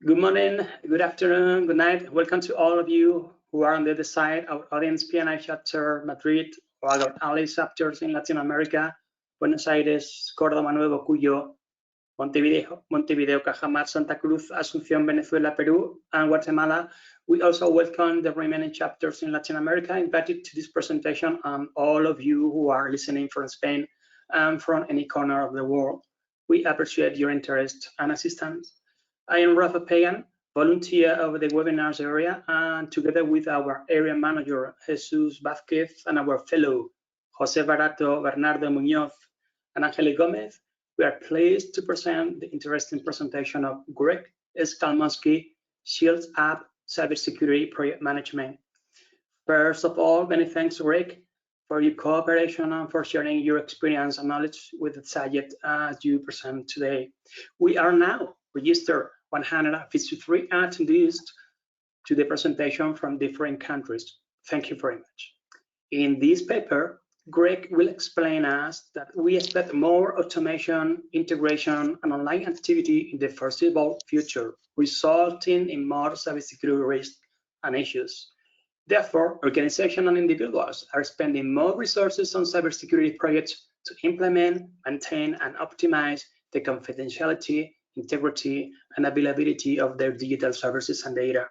Good morning, good afternoon, good night. Welcome to all of you who are on the other side, our audience, PNI chapter Madrid, or our ally chapters in Latin America, Buenos Aires, Córdoba, Nuevo Cuyo, Montevideo, Cajamarca, Santa Cruz, Asunción, Venezuela, Peru, and Guatemala. We also welcome the remaining chapters in Latin America invited to this presentation, and all of you who are listening from Spain and from any corner of the world. We appreciate your interest and assistance. I am Rafa Pagan, volunteer of the webinars area, and together with our area manager, Jesus Vázquez, and our fellow, Jose Barato, Bernardo Muñoz, and Angelique Gomez, we are pleased to present the interesting presentation of Greg Skulmoski, Shields Up Cybersecurity Project Management. First of all, many thanks, Greg, for your cooperation and for sharing your experience and knowledge with the subject as you present today. We are now registered 153 attendees to the presentation from different countries. Thank you very much. In this paper, Greg will explain us that we expect more automation, integration, and online activity in the foreseeable future, resulting in more cybersecurity risks and issues. Therefore, organizations and individuals are spending more resources on cybersecurity projects to implement, maintain, and optimize the confidentiality, integrity, and availability of their digital services and data.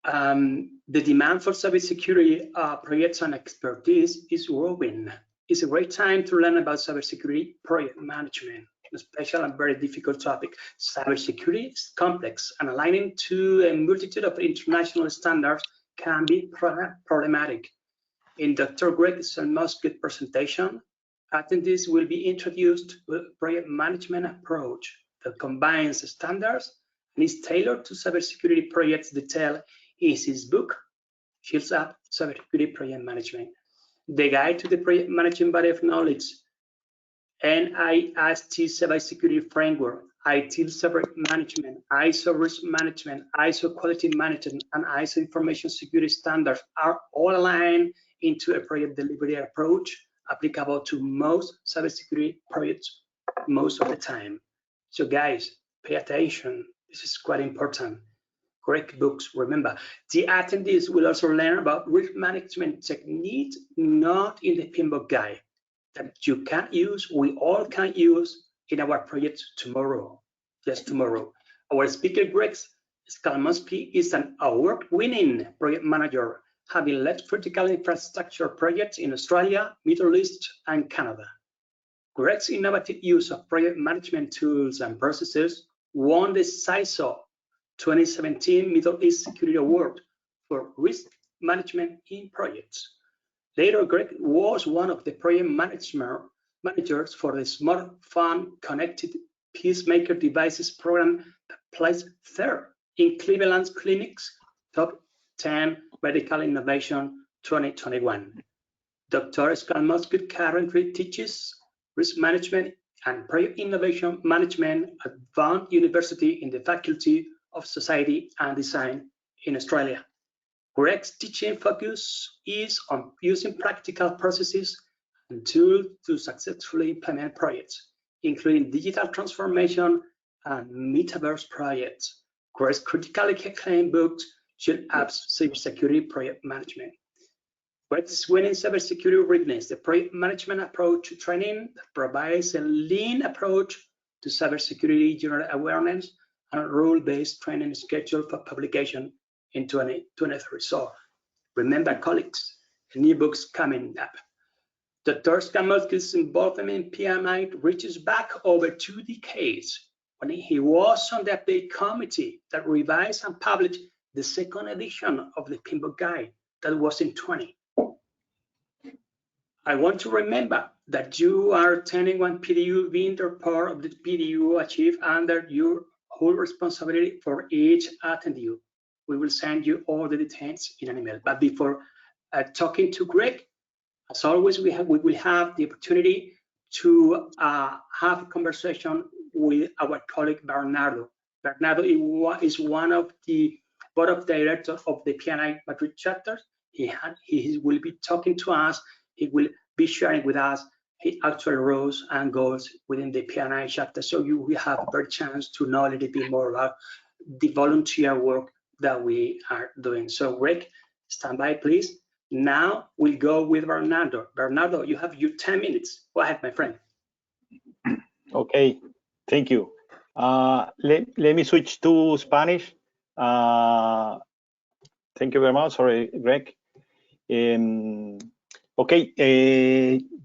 The demand for cybersecurity projects and expertise is growing. It's a great time to learn about cybersecurity project management, a special and very difficult topic. Cybersecurity is complex, and aligning to a multitude of international standards can be problematic. In Dr. Greg Skulmoski's presentation, attendees will be introduced to a project management approach that combines standards and is tailored to cybersecurity projects detailed in his book, Shields Up Cybersecurity Project Management. The Guide to the Project Management Body of Knowledge, NIST Cybersecurity Framework, ITIL Cyber Management, ISO Risk Management, ISO Quality Management, and ISO Information Security Standards are all aligned into a project delivery approach applicable to most cybersecurity projects most of the time. So guys, pay attention. This is quite important. Correct books. Remember, the attendees will also learn about risk management techniques not in the PMBOK guide that you can use, we all can use in our projects tomorrow, just tomorrow. Our speaker, Greg Skulmoski, is an award-winning project manager, having led critical infrastructure projects in Australia, Middle East, and Canada. Greg's innovative use of project management tools and processes won the CISO 2017 Middle East Security Award for risk management in projects. Later, Greg was one of the project managers for the Smartphone Connected Peacemaker Devices program that placed third in Cleveland Clinic's Top 10 Medical Innovation 2021. Dr. Skulmoski currently teaches risk management and project innovation management at Vaughan University in the Faculty of Society and Design in Australia. Greg's teaching focus is on using practical processes and tools to successfully implement projects, including digital transformation and metaverse projects. Greg's critically acclaimed books, Shields Up Cybersecurity Project Management. Greg's winning cybersecurity readiness, the project management approach to training that provides a lean approach to cybersecurity general awareness and rule-based training schedule for publication in 2023. So remember, colleagues, the new book's coming up. Dr. Skulmoski's involvement in PMI reaches back over 2 decades when he was on the update committee that revised and published the second edition of the PMBOK guide that was in 20. I want to remember that you are attending one PDU, being the part of the PDU achieved under your whole responsibility for each attendee. We will send you all the details in an email. But before talking to Greg, as always, we will have the opportunity to have a conversation with our colleague Bernardo. Bernardo is one of the board of directors of the PNI Madrid chapter. He will be talking to us. He will be sharing with us actual roles and goals within the P&I chapter, so you will have a better chance to know a little bit more about the volunteer work that we are doing. So Rick, stand by, please. Now we'll go with Bernardo. Bernardo, you have your 10 minutes. Go ahead, my friend. Okay, thank you. Let me switch to Spanish. Thank you very much. Sorry, Greg.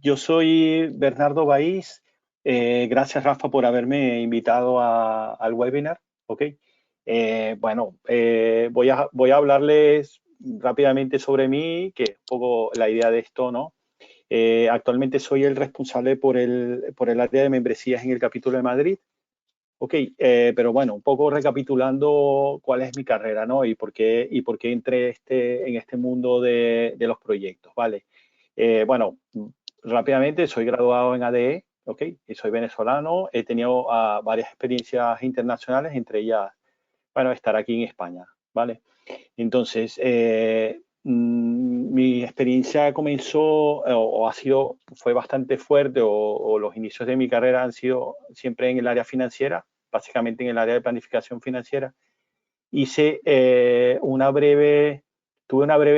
Yo soy Bernardo Baís. Gracias, Rafa, por haberme invitado al webinar. Bueno, voy a hablarles rápidamente sobre mí, que es un poco la idea de esto, ¿no? Actualmente soy el responsable por el área de membresías en el capítulo de Madrid. Pero bueno, un poco recapitulando cuál es mi carrera, ¿no? Y por qué entré en este mundo de los proyectos, ¿vale? Bueno, rápidamente soy graduado en ADE, y soy venezolano. He tenido varias experiencias internacionales, entre ellas, bueno, estar aquí en España, ¿vale? Entonces, mi experiencia comenzó fue bastante fuerte, o los inicios de mi carrera han sido siempre en el área financiera, básicamente en el área de planificación financiera. Tuve una breve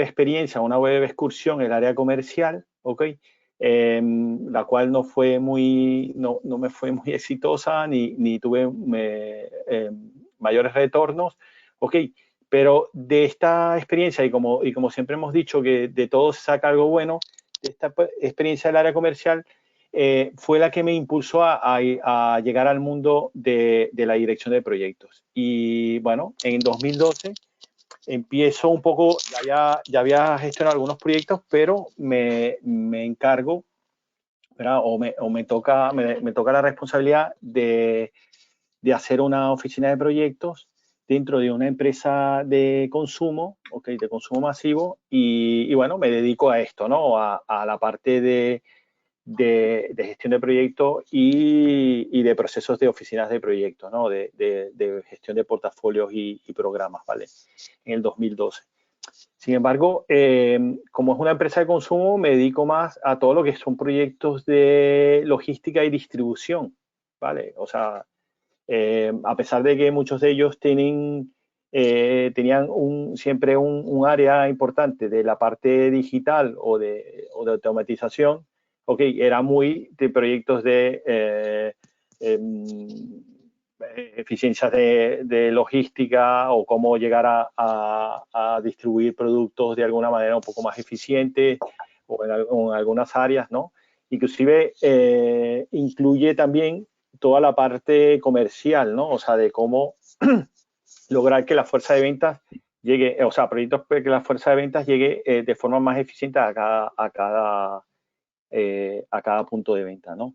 experiencia, una breve excursión en el área comercial, la cual no me fue muy exitosa, ni tuve mayores retornos, pero de esta experiencia, y como siempre hemos dicho que de todo se saca algo bueno, de esta experiencia del área comercial fue la que me impulsó a llegar al mundo de la dirección de proyectos. Y bueno, en 2012 empiezo un poco, ya había gestionado algunos proyectos, pero me encargo, ¿verdad? Me toca la responsabilidad de hacer una oficina de proyectos dentro de una empresa de consumo, de consumo masivo, y bueno, me dedico a esto, ¿no? A la parte de gestión de proyectos y de procesos de oficinas de proyectos, ¿no? De gestión de portafolios y programas, ¿vale? En el 2012. Sin embargo, como es una empresa de consumo, me dedico más a todo lo que son proyectos de logística y distribución, ¿vale? O sea, a pesar de que muchos de ellos tenían siempre un área importante de la parte digital o de automatización, era muy de proyectos de eficiencias de logística, o cómo llegar a distribuir productos de alguna manera un poco más eficiente, o en algunas áreas, ¿no? Inclusive incluye también toda la parte comercial, ¿no? O sea, de cómo lograr que la fuerza de ventas llegue, o sea, proyectos que la fuerza de ventas llegue de forma más eficiente a cada punto de venta, ¿no?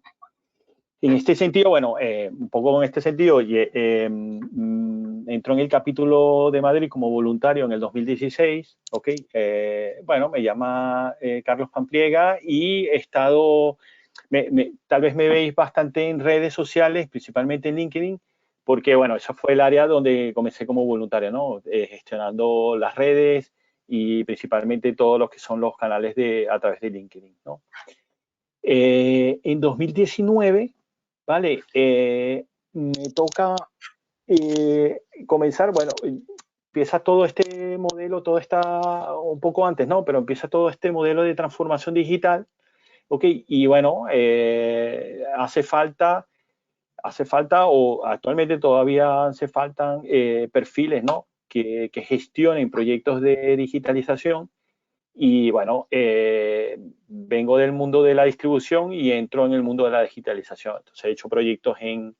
En este sentido, bueno, un poco en este sentido, entró en el capítulo de Madrid como voluntario en el 2016, bueno, me llama Carlos Pampliega, y he estado, tal vez me veis bastante en redes sociales, principalmente en LinkedIn, porque, bueno, esa fue el área donde comencé como voluntario, ¿no? Gestionando las redes y principalmente todos los que son los canales a través de LinkedIn, ¿no? En 2019, ¿vale? Me toca comenzar, bueno, empieza todo este modelo, todo está un poco antes, ¿no? Pero empieza todo este modelo de transformación digital, y bueno, hace falta, o actualmente todavía hace falta perfiles, ¿no? Que gestionen proyectos de digitalización. Y bueno, vengo del mundo de la distribución y entro en el mundo de la digitalización. Entonces he hecho proyectos en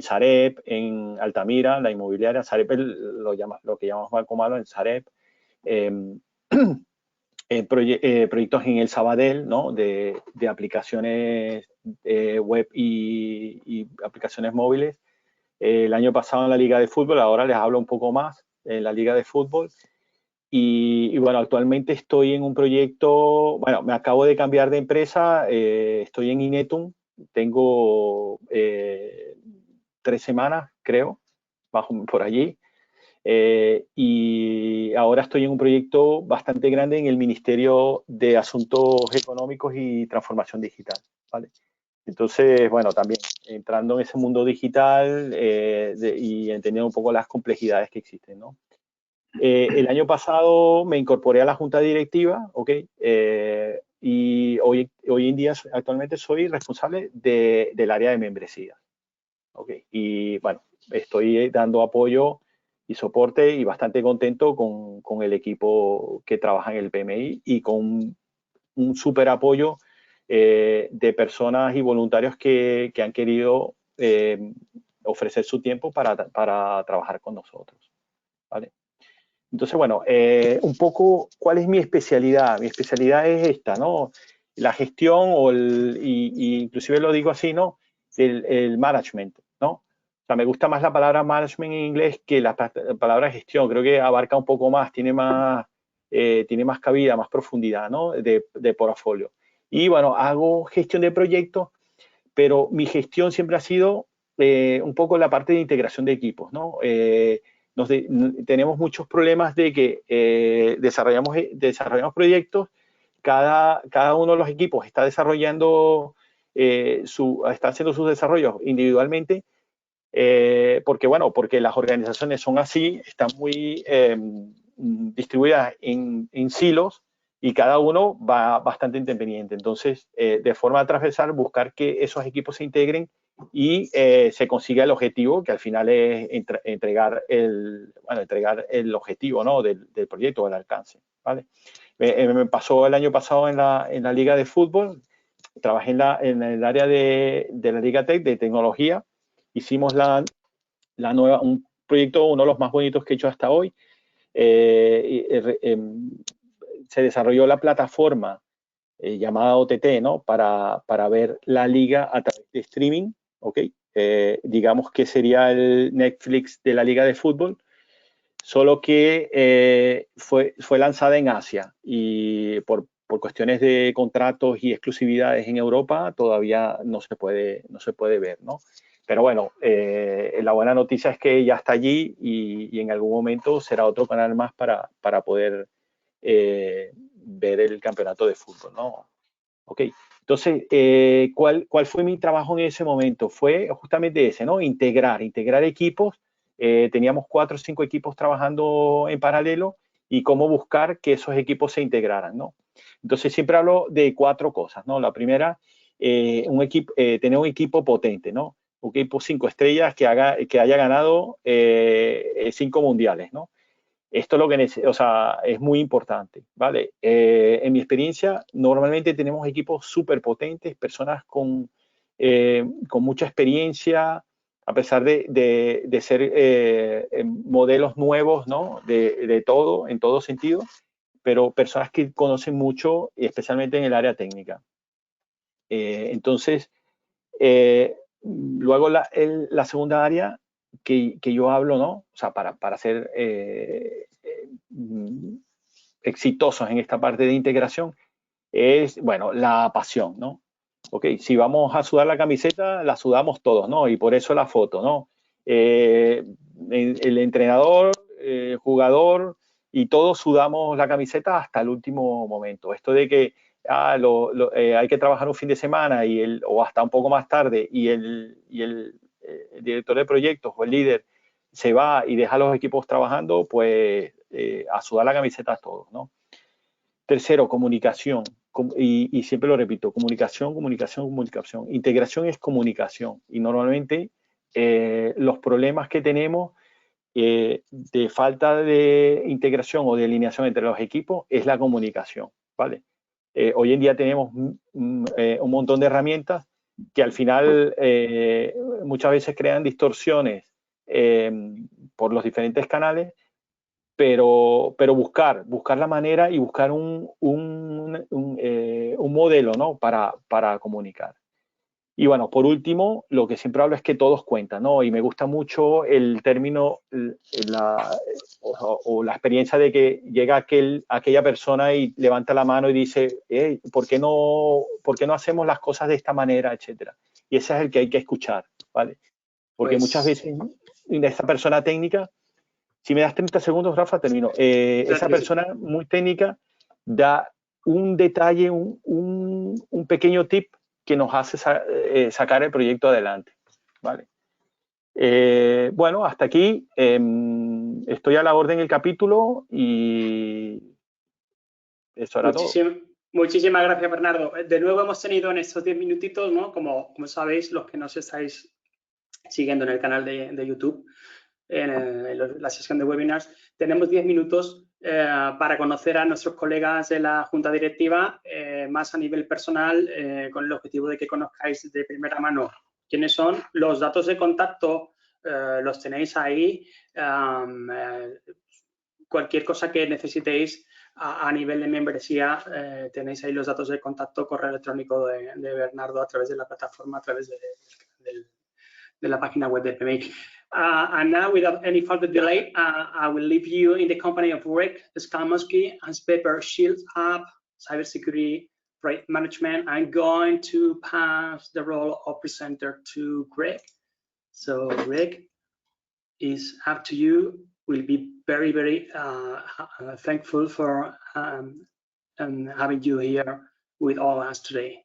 Sareb, en Altamira, la inmobiliaria. Sareb es lo que llamamos Banco Malo, en Sareb. Proyectos en el Sabadell, ¿no? De aplicaciones web y aplicaciones móviles. El año pasado en la Liga de Fútbol, ahora les hablo un poco más en la Liga de Fútbol. Y bueno, actualmente estoy en un proyecto, bueno, me acabo de cambiar de empresa, estoy en Inetum, tengo 3 semanas, creo, bajo por allí, y ahora estoy en un proyecto bastante grande en el Ministerio de Asuntos Económicos y Transformación Digital, ¿vale? Entonces, bueno, también entrando en ese mundo digital y entendiendo un poco las complejidades que existen, ¿no? El año pasado me incorporé a la junta directiva, ¿ok? Y hoy en día actualmente soy responsable del área de membresía, ¿ok? Y bueno, estoy dando apoyo y soporte y bastante contento con el equipo que trabaja en el PMI y con un súper apoyo de personas y voluntarios que han querido ofrecer su tiempo para trabajar con nosotros, ¿vale? Entonces, bueno, un poco, ¿cuál es mi especialidad? Mi especialidad es esta, ¿no? La gestión y inclusive lo digo así, ¿no? El management, ¿no? O sea, me gusta más la palabra management en inglés que la palabra gestión. Creo que abarca un poco más, tiene más cabida, más profundidad, ¿no? De portfolio. Y bueno, hago gestión de proyectos, pero mi gestión siempre ha sido un poco la parte de integración de equipos, ¿no? Tenemos muchos problemas de que desarrollamos proyectos, cada uno de los equipos está desarrollando, está haciendo sus desarrollos individualmente, porque, bueno, porque las organizaciones son así, están muy distribuidas en silos y cada uno va bastante independiente. Entonces, de forma transversal, buscar que esos equipos se integren y se consiga el objetivo, que al final es entregar el objetivo, ¿no? del proyecto, del alcance, ¿vale? Me pasó el año pasado en la Liga de Fútbol, trabajé en el área de la Liga Tech de tecnología. Hicimos un proyecto, uno de los más bonitos que he hecho hasta hoy. Se desarrolló la plataforma llamada OTT, ¿no? Para ver la liga a través de streaming, ¿ok? Digamos que sería el Netflix de la liga de fútbol, solo que fue lanzada en Asia y por cuestiones de contratos y exclusividades en Europa todavía no se puede ver, ¿no? Pero bueno, la buena noticia es que ya está allí y en algún momento será otro canal más para poder ver el campeonato de fútbol, ¿no? Ok, entonces, ¿cuál fue mi trabajo en ese momento? Fue justamente ese, ¿no? Integrar equipos. Teníamos 4 o 5 equipos trabajando en paralelo y cómo buscar que esos equipos se integraran, ¿no? Entonces, siempre hablo de 4 cosas, ¿no? La primera, tener un equipo potente, ¿no? Un equipo 5 estrellas que haya ganado 5 mundiales, ¿no? Esto es lo que o sea, es muy importante, ¿vale? En mi experiencia, normalmente tenemos equipos súper potentes, personas con mucha experiencia, a pesar de ser modelos nuevos, ¿no? De todo, en todo sentido, pero personas que conocen mucho, especialmente en el área técnica. Entonces, luego la segunda área que yo hablo, ¿no? O sea, para ser exitosos en esta parte de integración es, bueno, la pasión, ¿no? Ok, si vamos a sudar la camiseta, la sudamos todos, ¿no? Y por eso la foto, ¿no? El entrenador, jugador y todos sudamos la camiseta hasta el último momento. Esto de que hay que trabajar un fin de semana o hasta un poco más tarde y el director de proyectos o el líder se va y deja a los equipos trabajando, pues a sudar la camiseta todos, ¿no? Tercero, comunicación. Y siempre lo repito, comunicación. Integración es comunicación. Y normalmente los problemas que tenemos de falta de integración o de alineación entre los equipos es la comunicación, ¿vale? Hoy en día tenemos un montón de herramientas que al final muchas veces crean distorsiones por los diferentes canales, pero buscar la manera y buscar un modelo, ¿no? para comunicar. Y bueno, por último, lo que siempre hablo es que todos cuentan, ¿no? Y me gusta mucho el término o la experiencia de que llega aquella persona y levanta la mano y dice, ¿por qué no hacemos las cosas de esta manera, etcétera? Y ese es el que hay que escuchar, ¿vale? Porque Pues, muchas veces esta persona técnica, si me das 30 segundos, Rafa, termino. Esa persona muy técnica da un detalle, un pequeño tip que nos hace sacar el proyecto adelante, ¿vale? Bueno, hasta aquí. Estoy a la orden del capítulo y eso era todo. Muchísimas gracias, Bernardo. De nuevo hemos tenido en estos 10 minutitos, ¿no? Como sabéis, los que nos estáis siguiendo en el canal de YouTube, en la sesión de webinars, tenemos 10 minutos para conocer a nuestros colegas de la Junta Directiva, más a nivel personal, con el objetivo de que conozcáis de primera mano quiénes son. Los datos de contacto los tenéis ahí. Cualquier cosa que necesitéis a nivel de membresía, tenéis ahí los datos de contacto, correo electrónico de Bernardo a través de la plataforma, a través de la página web de PMI. And now, without any further delay, I will leave you in the company of Rick Skulmoski as Paper Shield App, Cybersecurity Project Management. I'm going to pass the role of presenter to Greg. So, Greg, it's up to you. We'll be very, very thankful for having you here with all of us today.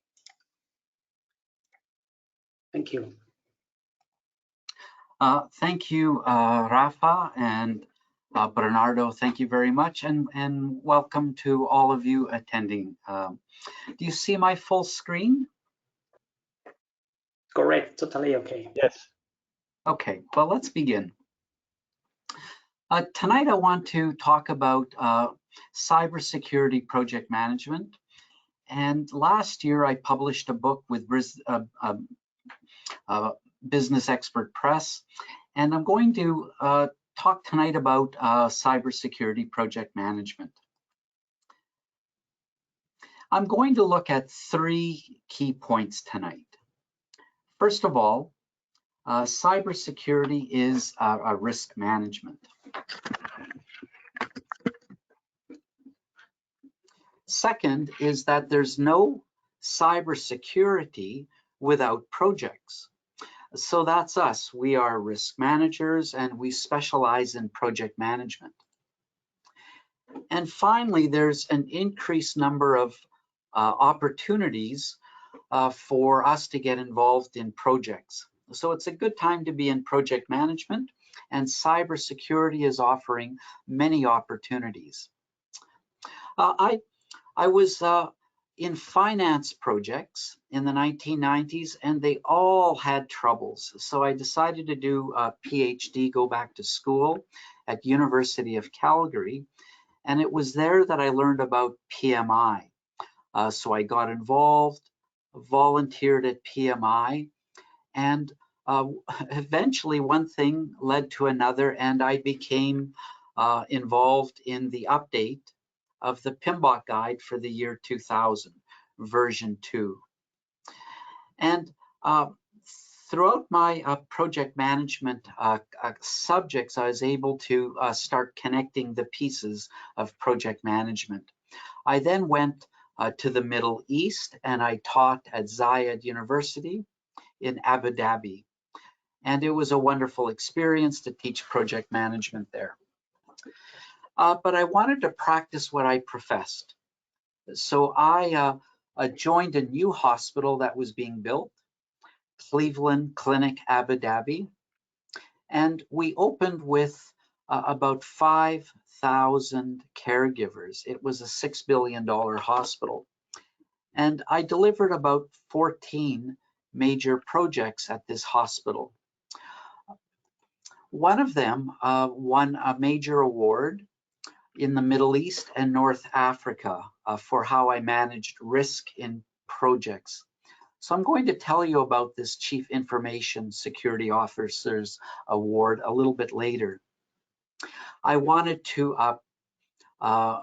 Thank you. Thank you, Rafa and Bernardo. Thank you very much, and welcome to all of you attending. Do you see my full screen? Correct, totally okay. Yes. Okay, well, let's begin. Tonight, I want to talk about cybersecurity project management. And last year, I published a book with Business Expert Press, and I'm going to talk tonight about cybersecurity project management. I'm going to look at 3 key points tonight. First of all, cybersecurity is a risk management. Second is that there's no cybersecurity without projects. So that's us. We are risk managers and we specialize in project management. And finally, there's an increased number of opportunities for us to get involved in projects. So it's a good time to be in project management, and cybersecurity is offering many opportunities. I was in finance projects in the 1990s, and they all had troubles. So I decided to do a PhD, go back to school at University of Calgary, and it was there that I learned about PMI. So I got involved, volunteered at PMI, and eventually one thing led to another, and I became involved in the update of the PMBOK guide for the year 2000, version 2. And throughout my project management subjects, I was able to start connecting the pieces of project management. I then went to the Middle East, and I taught at Zayed University in Abu Dhabi. And it was a wonderful experience to teach project management there. But I wanted to practice what I professed. So I joined a new hospital that was being built, Cleveland Clinic, Abu Dhabi. And we opened with about 5,000 caregivers. It was a $6 billion hospital. And I delivered about 14 major projects at this hospital. One of them won a major award in the Middle East and North Africa for how I managed risk in projects. So I'm going to tell you about this Chief Information Security Officer's Award a little bit later. I wanted to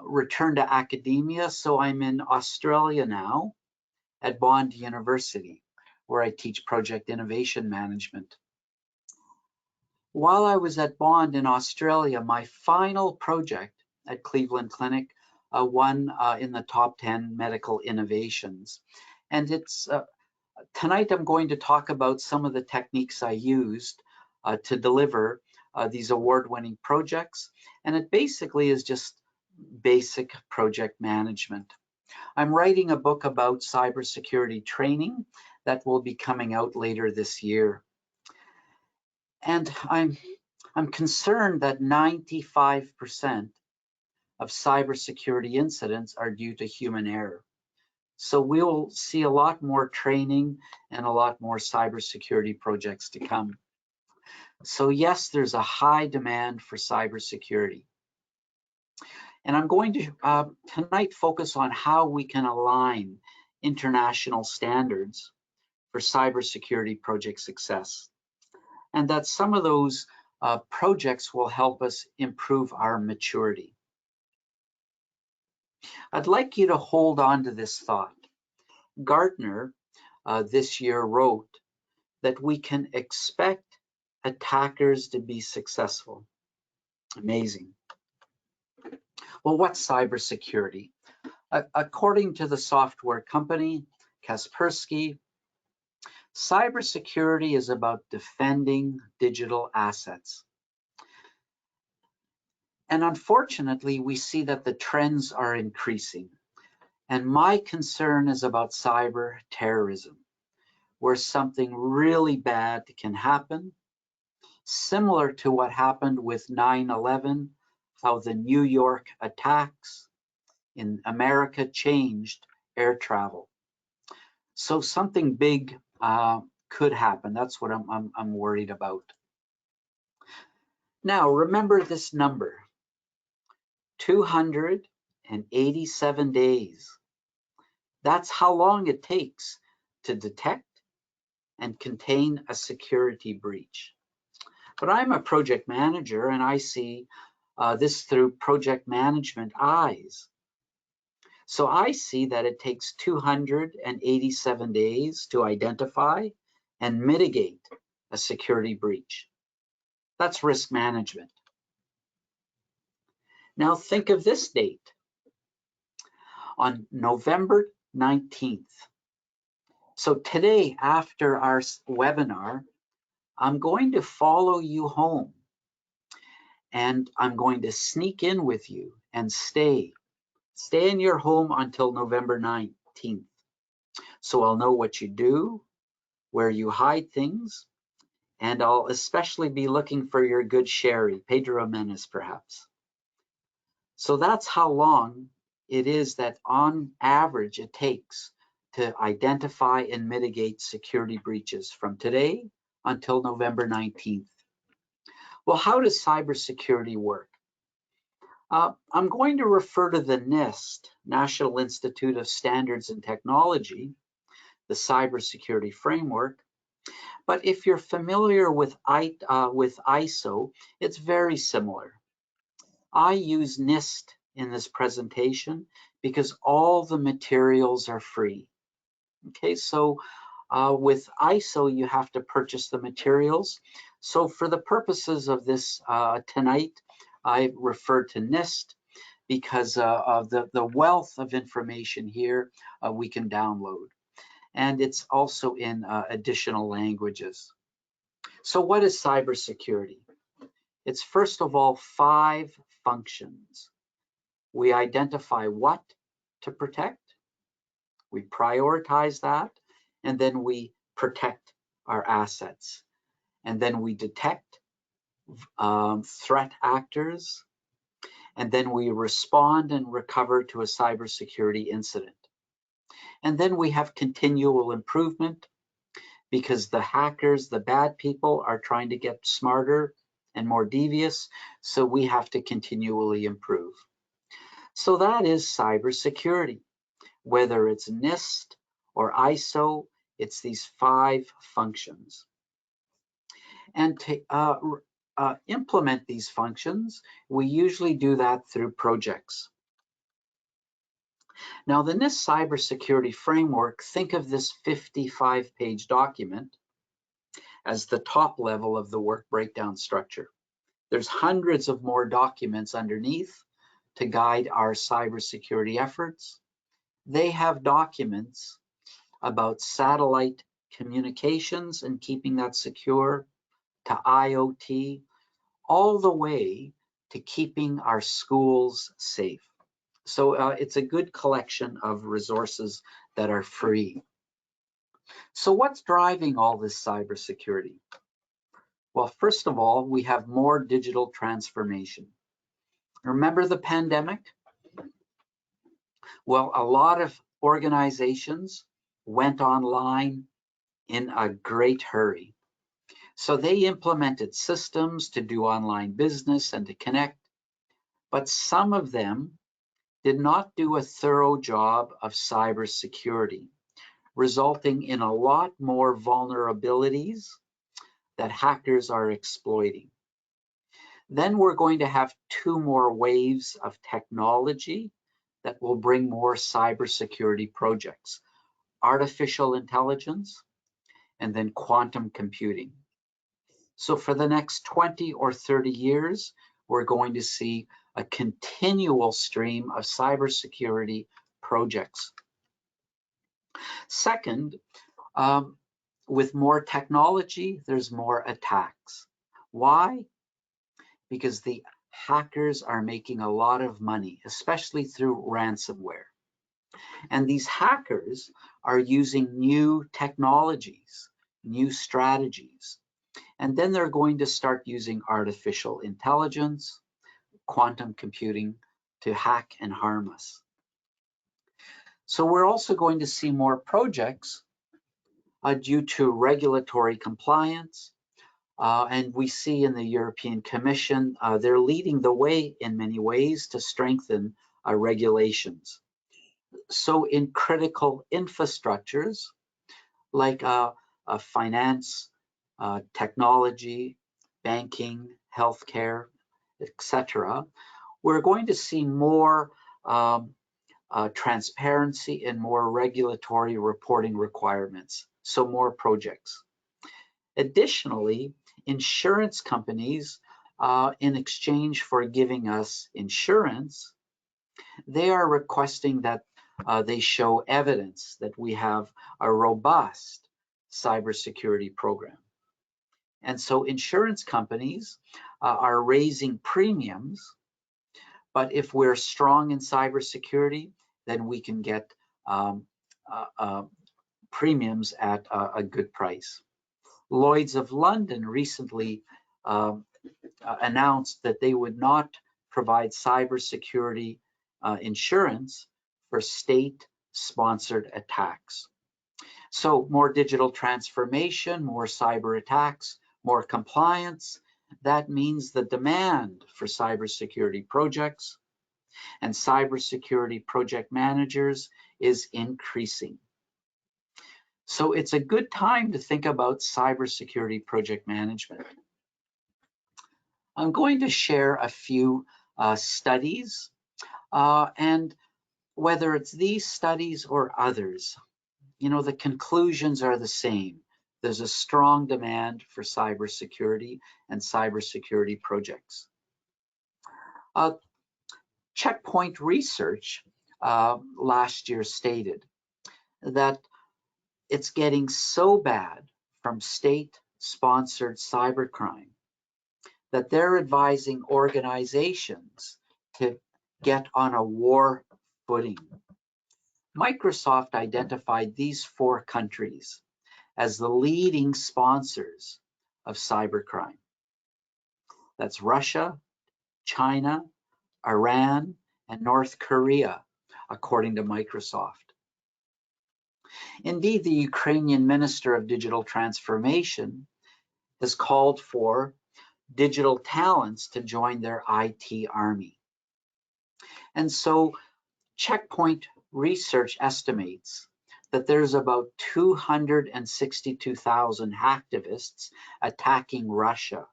return to academia, so I'm in Australia now at Bond University, where I teach project innovation management. While I was at Bond in Australia, my final project at Cleveland Clinic won in the top 10 medical innovations. And it's tonight I'm going to talk about some of the techniques I used to deliver these award-winning projects. And it basically is just basic project management. I'm writing a book about cybersecurity training that will be coming out later this year. And I'm concerned that 95% of cybersecurity incidents are due to human error. So we'll see a lot more training and a lot more cybersecurity projects to come. So yes, there's a high demand for cybersecurity. And I'm going to tonight focus on how we can align international standards for cybersecurity project success. And that some of those projects will help us improve our maturity. I'd like you to hold on to this thought. Gartner this year wrote that we can expect attackers to be successful. Amazing. Well, what's cybersecurity? According to the software company Kaspersky, cybersecurity is about defending digital assets. And unfortunately, we see that the trends are increasing. And my concern is about cyber terrorism, where something really bad can happen, similar to what happened with 9/11, how the New York attacks in America changed air travel. So something big could happen. That's what I'm worried about. Now, remember this number, 287 days. That's how long it takes to detect and contain a security breach. But I'm a project manager and I see this through project management eyes. So I see that it takes 287 days to identify and mitigate a security breach. That's risk management. Now think of this date. On November 19th. So today, after our webinar, I'm going to follow you home and I'm going to sneak in with you and stay in your home until November 19th. So I'll know what you do, where you hide things, and I'll especially be looking for your good sherry, Pedro Menes perhaps. So that's how long it is that on average it takes to identify and mitigate security breaches from today until November 19th. Well, how does cybersecurity work? I'm going to refer to the NIST, National Institute of Standards and Technology, the cybersecurity framework. But if you're familiar with ISO, it's very similar. I use NIST in this presentation because all the materials are free. Okay, so with ISO, you have to purchase the materials. So for the purposes of this tonight, I refer to NIST because of the wealth of information here we can download. And it's also in additional languages. So what is cybersecurity? It's first of all 5 functions. We identify what to protect, we prioritize that, and then we protect our assets. And then we detect threat actors, and then we respond and recover to a cybersecurity incident. And then we have continual improvement because the hackers, the bad people, are trying to get smarter and more devious, so we have to continually improve. So that is cybersecurity. Whether it's NIST or ISO, it's these 5 functions. And to implement these functions, we usually do that through projects. Now, the NIST cybersecurity framework, think of this 55-page document as the top level of the work breakdown structure. There's hundreds of more documents underneath to guide our cybersecurity efforts. They have documents about satellite communications and keeping that secure, to IoT, all the way to keeping our schools safe. So it's a good collection of resources that are free. So what's driving all this cybersecurity? Well, first of all, we have more digital transformation. Remember the pandemic? Well, a lot of organizations went online in a great hurry. So they implemented systems to do online business and to connect, but some of them did not do a thorough job of cybersecurity, resulting in a lot more vulnerabilities that hackers are exploiting. Then we're going to have 2 more waves of technology that will bring more cybersecurity projects: artificial intelligence and then quantum computing. So for the next 20 or 30 years, we're going to see a continual stream of cybersecurity projects. Second, with more technology, there's more attacks. Why? Because the hackers are making a lot of money, especially through ransomware. And these hackers are using new technologies, new strategies. And then they're going to start using artificial intelligence, quantum computing to hack and harm us. So we're also going to see more projects due to regulatory compliance. And we see in the European Commission, they're leading the way in many ways to strengthen regulations. So in critical infrastructures like finance, technology, banking, healthcare, etc., we're going to see more transparency and more regulatory reporting requirements, so more projects. Additionally, insurance companies, in exchange for giving us insurance, they are requesting that they show evidence that we have a robust cybersecurity program. And so insurance companies are raising premiums, but if we're strong in cybersecurity, then we can get premiums at a good price. Lloyd's of London recently announced that they would not provide cybersecurity insurance for state-sponsored attacks. So more digital transformation, more cyber attacks, more compliance. That means the demand for cybersecurity projects and cybersecurity project managers is increasing. So it's a good time to think about cybersecurity project management. I'm going to share a few studies, and whether it's these studies or others, you know, the conclusions are the same. There's a strong demand for cybersecurity and cybersecurity projects. Checkpoint Research last year stated that it's getting so bad from state-sponsored cybercrime that they're advising organizations to get on a war footing. Microsoft identified these 4 countries as the leading sponsors of cybercrime. That's Russia, China, Iran, and North Korea, according to Microsoft. Indeed, the Ukrainian Minister of Digital Transformation has called for digital talents to join their IT army. And so Checkpoint Research estimates that there's about 262,000 hacktivists attacking Russia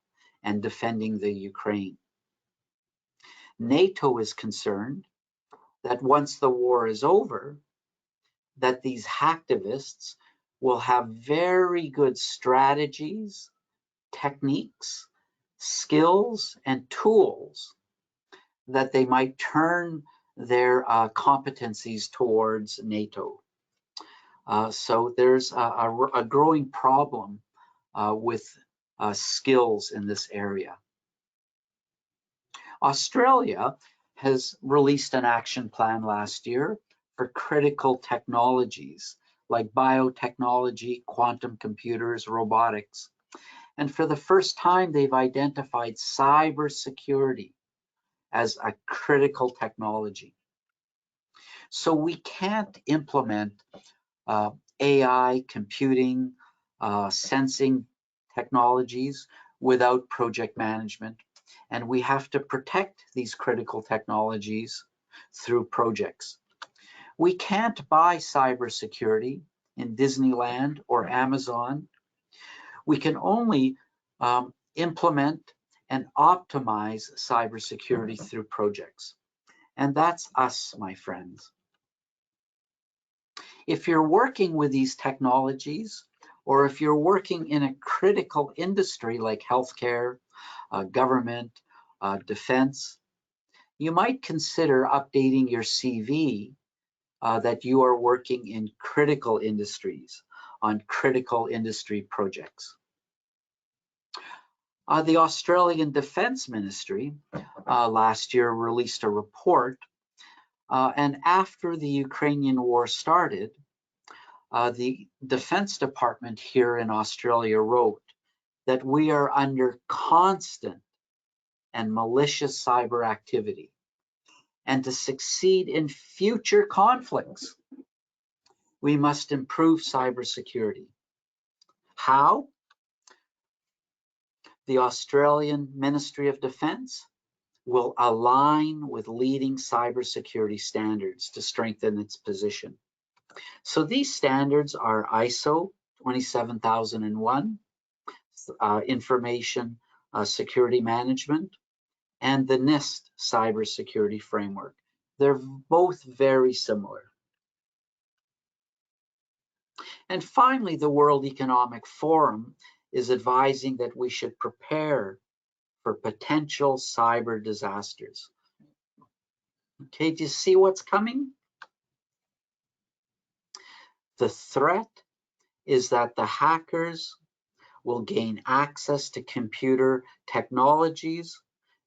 and defending the Ukraine. NATO is concerned that once the war is over, that these hacktivists will have very good strategies, techniques, skills, and tools that they might turn their competencies towards NATO. So there's a growing problem with skills in this area. Australia has released an action plan last year for critical technologies like biotechnology, quantum computers, robotics. And for the first time, they've identified cybersecurity as a critical technology. So we can't implement AI, computing, sensing technologies without project management. And we have to protect these critical technologies through projects. We can't buy cybersecurity in Disneyland or Amazon. We can only implement and optimize cybersecurity through projects. And that's us, my friends. If you're working with these technologies, or if you're working in a critical industry like healthcare, government, defense, you might consider updating your CV that you are working in critical industries on critical industry projects. The Australian Defence Ministry last year released a report, and after the Ukrainian war started, the Defense Department here in Australia wrote that we are under constant and malicious cyber activity. And to succeed in future conflicts, we must improve cybersecurity. How? The Australian Ministry of Defence will align with leading cybersecurity standards to strengthen its position. So these standards are ISO 27001, Information Security Management, and the NIST Cybersecurity Framework. They're both very similar. And finally, the World Economic Forum is advising that we should prepare for potential cyber disasters. Okay, do you see what's coming? The threat is that the hackers will gain access to computer technologies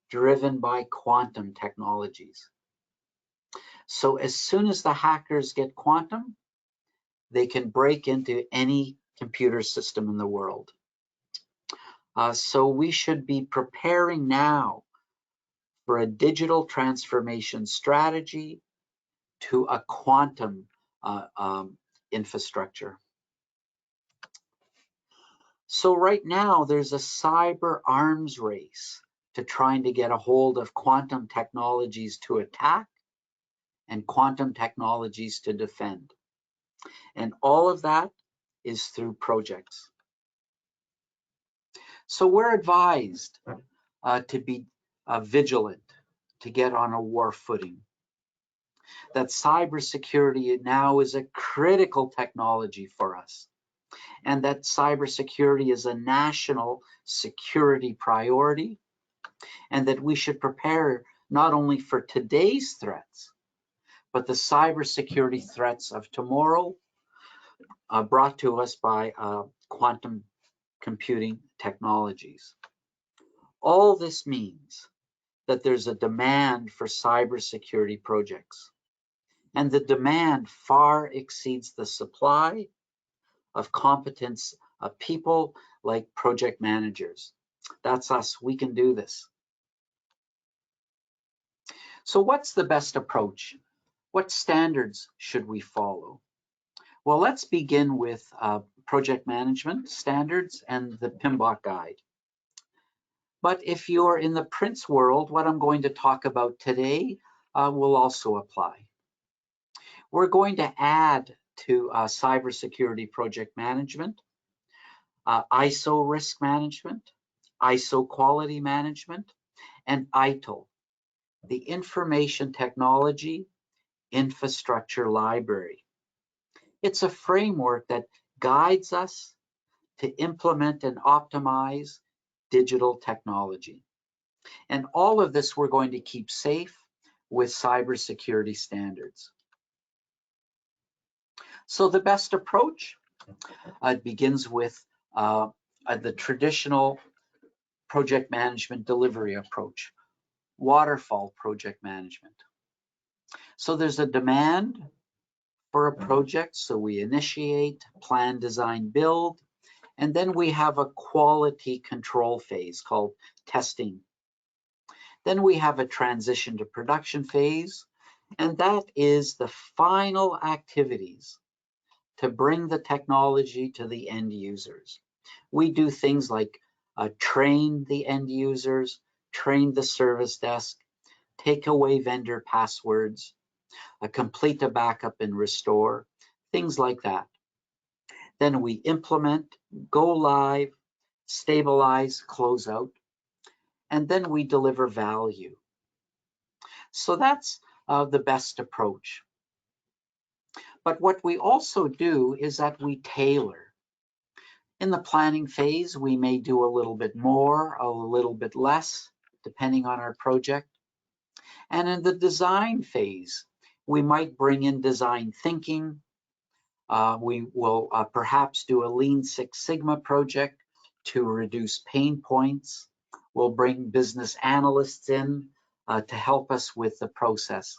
driven by quantum technologies. So as soon as the hackers get quantum, they can break into any computer system in the world. So we should be preparing now for a digital transformation strategy to a quantum infrastructure. So right now there's a cyber arms race to trying to get a hold of quantum technologies to attack and quantum technologies to defend. And all of that is through projects. So we're advised to be vigilant, to get on a war footing. That cybersecurity now is a critical technology for us, and that cybersecurity is a national security priority, and that we should prepare not only for today's threats, but the cybersecurity threats of tomorrow, brought to us by quantum computing technologies. All this means that there's a demand for cybersecurity projects, and the demand far exceeds the supply of competence of people like project managers. That's us, we can do this. So what's the best approach? What standards should we follow? Well, let's begin with project management standards and the PMBOK guide. But if you're in the Prince world, what I'm going to talk about today will also apply. We're going to add to cybersecurity project management, ISO risk management, ISO quality management, and ITIL, the Information Technology Infrastructure Library. It's a framework that guides us to implement and optimize digital technology. And all of this we're going to keep safe with cybersecurity standards. So the best approach begins with the traditional project management delivery approach. Waterfall project management. So there's a demand for a project, so we initiate, plan, design, build, and then we have a quality control phase called testing. Then we have a transition to production phase, and that is the final activities to bring the technology to the end users. We do things like train the end users, train the service desk, take away vendor passwords, complete a backup and restore, things like that. Then we implement, go live, stabilize, close out, and then we deliver value. So that's the best approach. But what we also do is that we tailor. In the planning phase, we may do a little bit more, a little bit less, depending on our project. And in the design phase, we might bring in design thinking. We will perhaps do a Lean Six Sigma project to reduce pain points. We'll bring business analysts in to help us with the process.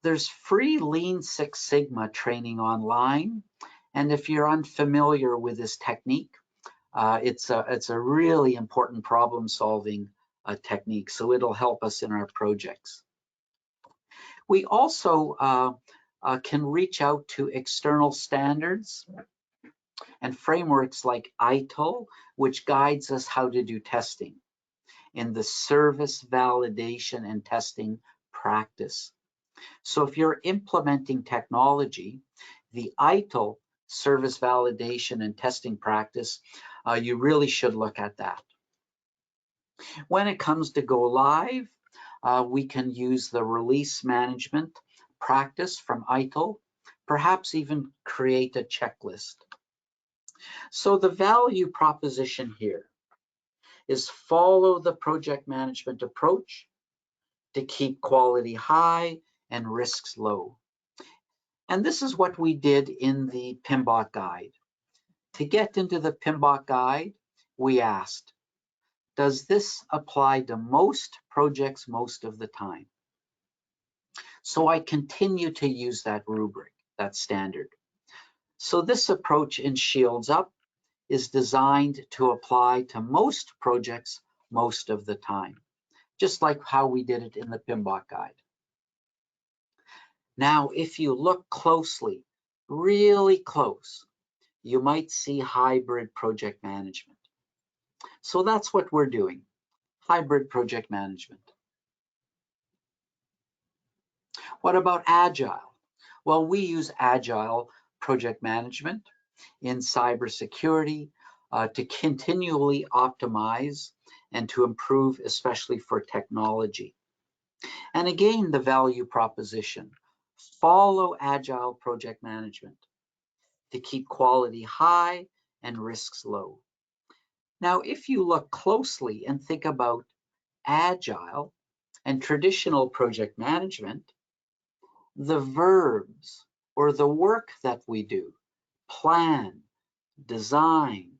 There's free Lean Six Sigma training online. And if you're unfamiliar with this technique, it's a really important problem-solving technique, so it'll help us in our projects. We also can reach out to external standards and frameworks like ITIL, which guides us how to do testing in the service validation and testing practice. So if you're implementing technology, the ITIL service validation and testing practice, you really should look at that. When it comes to go live, we can use the release management practice from ITIL, perhaps even create a checklist. So the value proposition here is follow the project management approach to keep quality high and risks low. And this is what we did in the PMBOK guide. To get into the PMBOK guide, we asked, does this apply to most projects most of the time? So I continue to use that rubric, that standard. So this approach in Shields Up is designed to apply to most projects most of the time, just like how we did it in the PMBOK guide. Now, if you look closely, really close, you might see hybrid project management. So that's what we're doing, hybrid project management. What about Agile? Well, we use Agile project management in cybersecurity to continually optimize and to improve, especially for technology. And again, the value proposition, follow Agile project management to keep quality high and risks low. Now, if you look closely and think about Agile and traditional project management, the verbs or the work that we do, plan, design,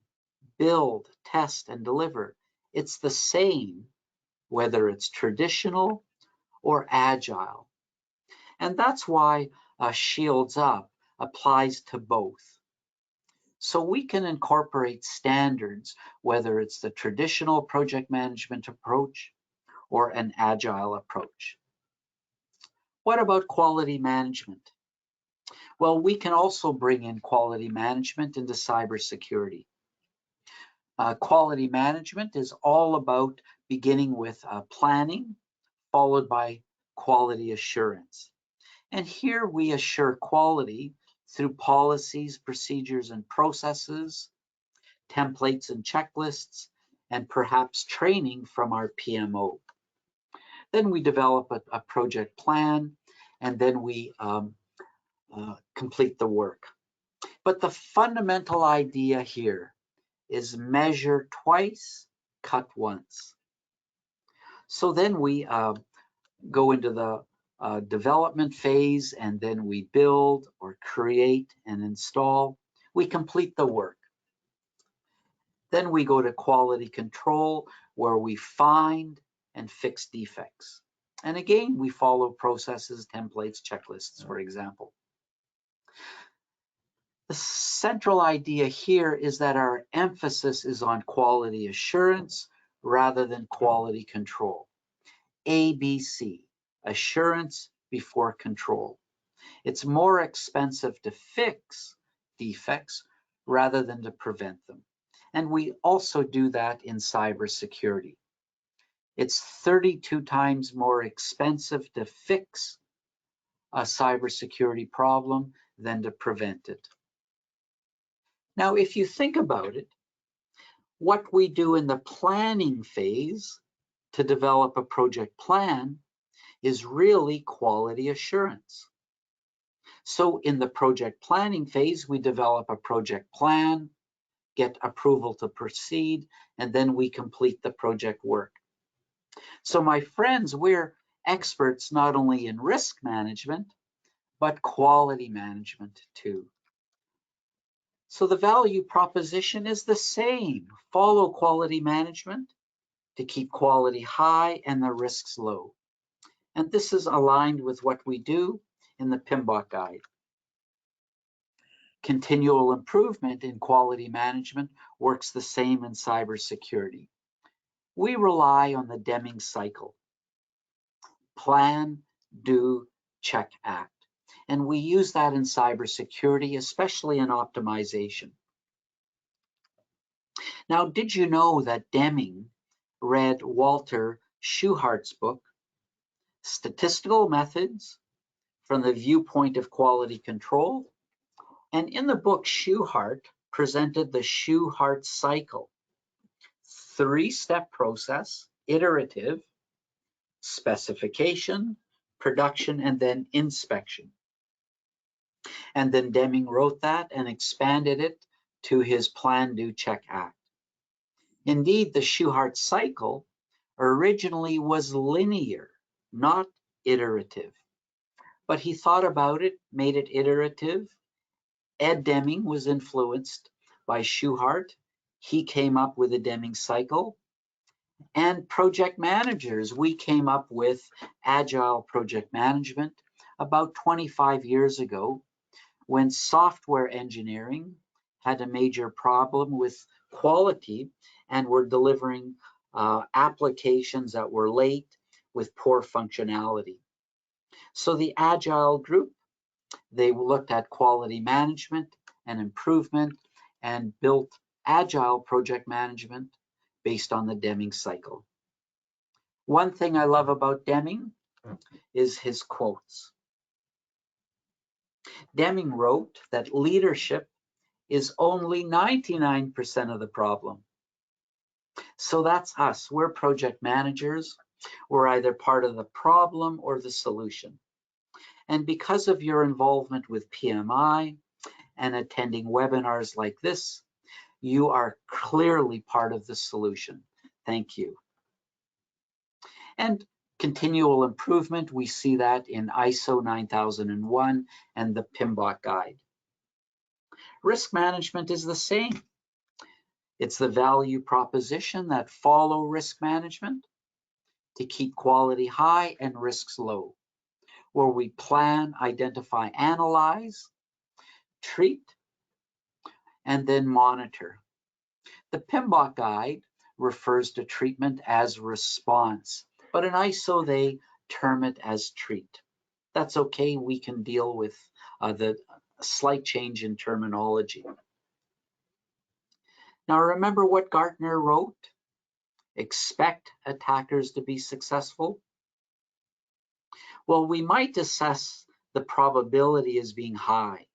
build, test, and deliver, it's the same whether it's traditional or Agile. And that's why Shields Up applies to both. So we can incorporate standards, whether it's the traditional project management approach or an Agile approach. What about quality management? Well, we can also bring in quality management into cybersecurity. Quality management is all about beginning with planning, followed by quality assurance. And here we assure quality through policies, procedures, and processes, templates and checklists, and perhaps training from our PMO. Then we develop a project plan, and then we complete the work. But the fundamental idea here is measure twice, cut once. So then we go into the development phase, and then we build or create and install. We complete the work. Then we go to quality control, where we find and fix defects. And again, we follow processes, templates, checklists, for example. The central idea here is that our emphasis is on quality assurance rather than quality control. ABC, assurance before control. It's more expensive to fix defects rather than to prevent them. And we also do that in cybersecurity. It's 32 times more expensive to fix a cybersecurity problem than to prevent it. Now, if you think about it, what we do in the planning phase to develop a project plan is really quality assurance. So in the project planning phase, we develop a project plan, get approval to proceed, and then we complete the project work. So my friends, we're experts not only in risk management, but quality management too. So the value proposition is the same. Follow quality management to keep quality high and the risks low. And this is aligned with what we do in the PMBOK guide. Continual improvement in quality management works the same in cybersecurity. We rely on the Deming cycle. Plan, do, check, act. And we use that in cybersecurity, especially in optimization. Now, did you know that Deming read Walter Schuhart's book, Statistical Methods from the Viewpoint of Quality Control? And in the book, Schuhart presented the Schuhart cycle, three-step process, iterative, specification, production, and then inspection. And then Deming wrote that and expanded it to his Plan, Do, Check, Act. Indeed, the Schuhart cycle originally was linear, not iterative. But he thought about it, made it iterative. Ed Deming was influenced by Schuhart. He came up with the Deming cycle. And project managers, we came up with agile project management about 25 years ago when software engineering had a major problem with quality and were delivering applications that were late with poor functionality. So the agile group, they looked at quality management and improvement and built agile project management based on the Deming cycle. One thing I love about Deming is his quotes. Deming wrote that leadership is only 99% of the problem. So that's us. We're project managers. We're either part of the problem or the solution. And because of your involvement with PMI and attending webinars like this, you are clearly part of the solution. Thank you. And continual improvement, we see that in ISO 9001 and the PMBOK guide. Risk management is the same. It's the value proposition that follow risk management to keep quality high and risks low, where we plan, identify, analyze, treat, and then monitor. The PMBOK guide refers to treatment as response, but in ISO they term it as treat. That's okay, we can deal with the slight change in terminology. Now remember what Gartner wrote? Expect attackers to be successful. Well, we might assess the probability as being high.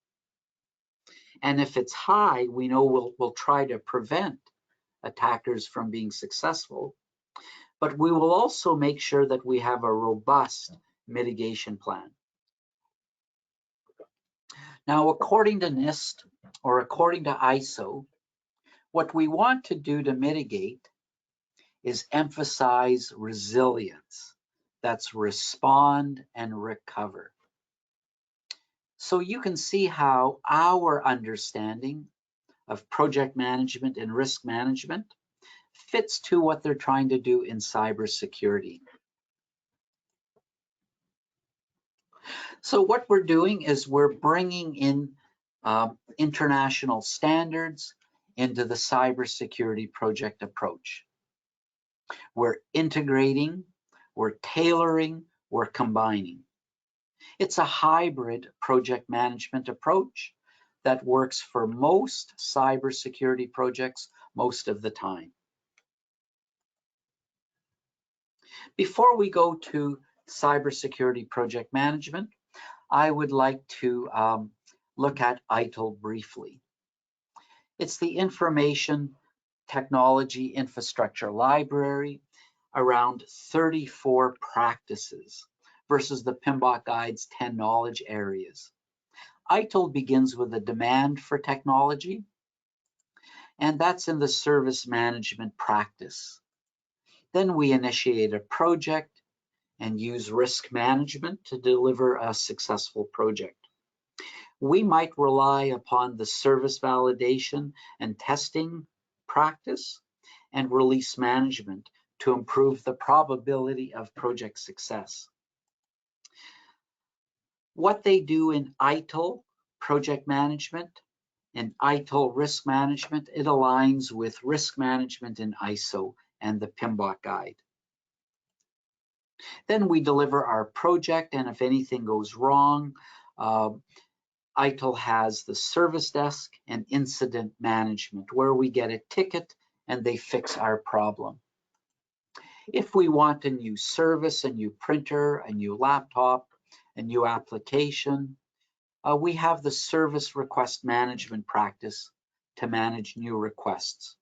And if it's high, we know we'll try to prevent attackers from being successful. But we will also make sure that we have a robust mitigation plan. Now, according to NIST or according to ISO, what we want to do to mitigate is emphasize resilience. That's respond and recover. So you can see how our understanding of project management and risk management fits to what they're trying to do in cybersecurity. So what we're doing is we're bringing in international standards into the cybersecurity project approach. We're integrating, we're tailoring, we're combining. It's a hybrid project management approach that works for most cybersecurity projects most of the time. Before we go to cybersecurity project management, I would like to look at ITIL briefly. It's the Information Technology Infrastructure Library, around 34 practices versus the PMBOK Guide's 10 knowledge areas. ITIL begins with a demand for technology, and that's in the service management practice. Then we initiate a project and use risk management to deliver a successful project. We might rely upon the service validation and testing practice and release management to improve the probability of project success. What they do in ITIL project management and ITIL risk management, it aligns with risk management in ISO and the PMBOK Guide. Then we deliver our project, and if anything goes wrong, ITIL has the service desk and incident management, where we get a ticket and they fix our problem. If we want a new service, a new printer, a new laptop, a new application, we have the service request management practice to manage new requests.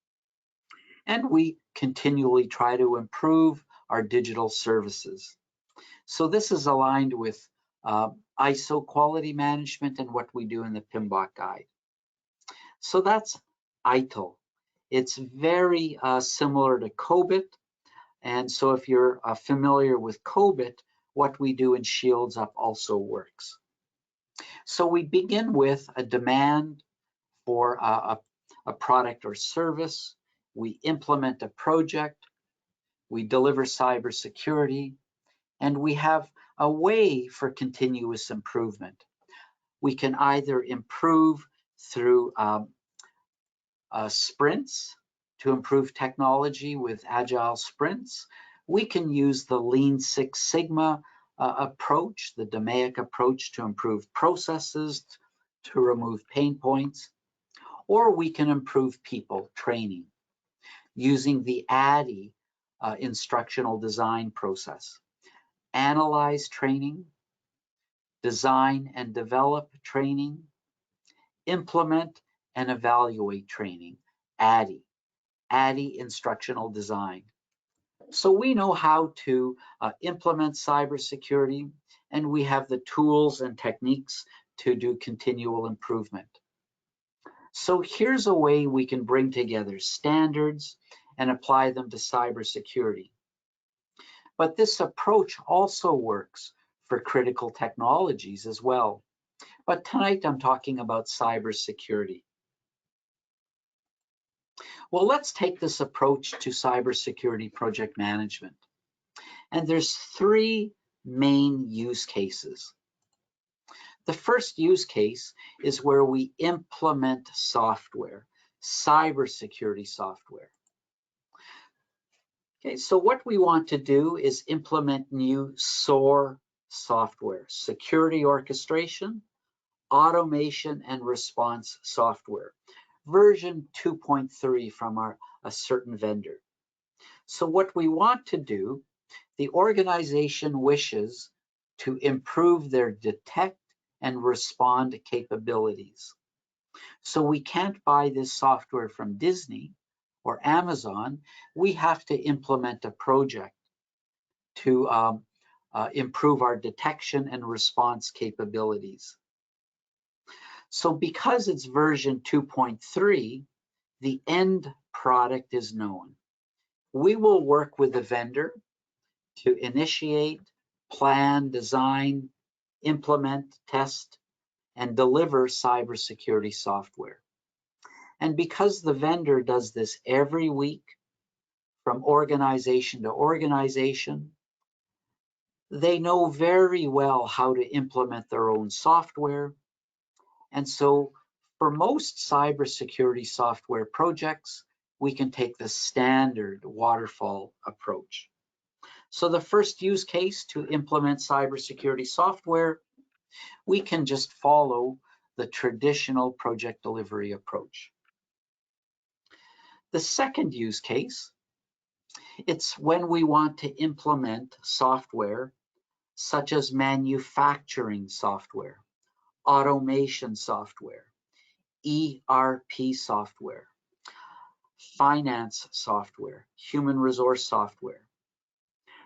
And we continually try to improve our digital services. So this is aligned with ISO quality management and what we do in the PMBOK Guide. So that's ITIL. It's very similar to COBIT. And so if you're familiar with COBIT, what we do in Shields Up also works. So we begin with a demand for a product or service. We implement a project. We deliver cybersecurity. And we have a way for continuous improvement. We can either improve through sprints to improve technology with agile sprints. We can use the Lean Six Sigma approach, the DMAIC approach, to improve processes, to remove pain points, or we can improve people training using the ADDIE instructional design process. Analyze training, design and develop training, implement and evaluate training, ADDIE instructional design. So we know how to implement cybersecurity, and we have the tools and techniques to do continual improvement. So here's a way we can bring together standards and apply them to cybersecurity. But this approach also works for critical technologies as well. But tonight I'm talking about cybersecurity. Well, let's take this approach to cybersecurity project management. And there's three main use cases. The first use case is where we implement software, cybersecurity software. Okay, so what we want to do is implement new SOAR software, security orchestration, automation, and response software, version 2.3 from a certain vendor. So what we want to do, the organization wishes to improve their detect and respond capabilities. So we can't buy this software from Disney or Amazon. We have to implement a project to improve our detection and response capabilities. So because it's version 2.3, the end product is known. We will work with the vendor to initiate, plan, design, implement, test, and deliver cybersecurity software. And because the vendor does this every week, from organization to organization. They know very well how to implement their own software. And so for most cybersecurity software projects, we can take the standard waterfall approach. So the first use case to implement cybersecurity software, we can just follow the traditional project delivery approach. The second use case, it's when we want to implement software such as manufacturing software, automation software, ERP software, finance software, human resource software.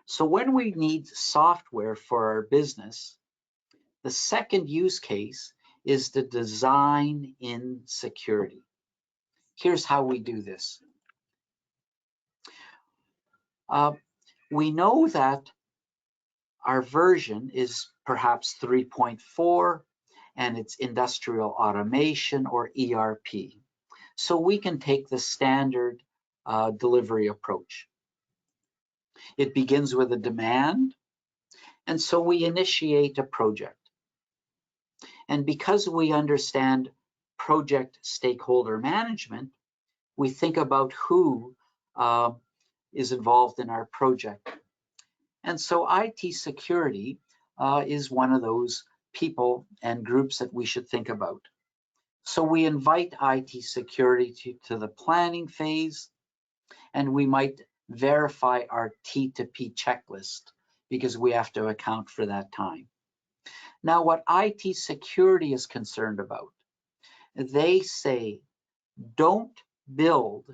So when we need software for our business, the second use case is the design in security. Here's how we do this. We know that our version is perhaps 3.4 and it's industrial automation or ERP. So we can take the standard delivery approach. It begins with a demand, and so we initiate a project. And because we understand project stakeholder management, we think about who is involved in our project. And so IT security is one of those people and groups that we should think about. So we invite IT security to the planning phase, and we might verify our T2P checklist because we have to account for that time. Now, what IT security is concerned about, they say, don't build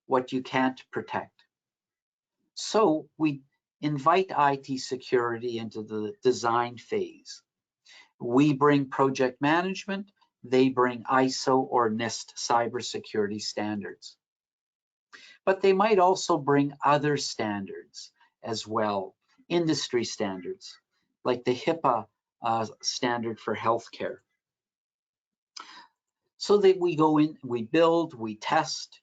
what you can't protect. So we invite IT security into the design phase. We bring project management, they bring ISO or NIST cybersecurity standards. But they might also bring other standards as well, industry standards, like the HIPAA standard for healthcare. So that we go in, we build, we test.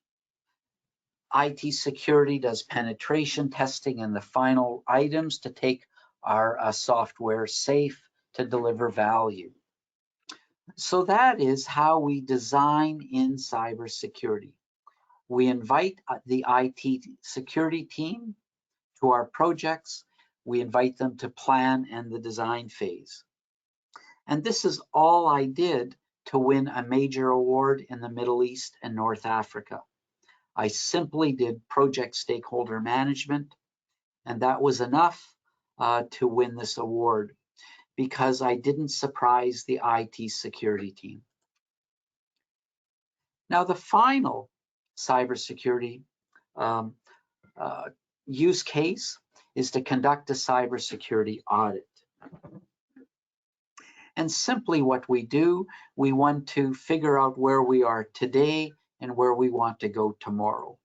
IT security does penetration testing and the final items to take our software safe to deliver value. So that is how we design in cybersecurity. We invite the IT security team to our projects. We invite them to plan and the design phase. And this is all I did to win a major award in the Middle East and North Africa. I simply did project stakeholder management, and that was enough to win this award because I didn't surprise the IT security team. Now, the final cybersecurity use case is to conduct a cybersecurity audit. And simply what we do, we want to figure out where we are today and where we want to go tomorrow.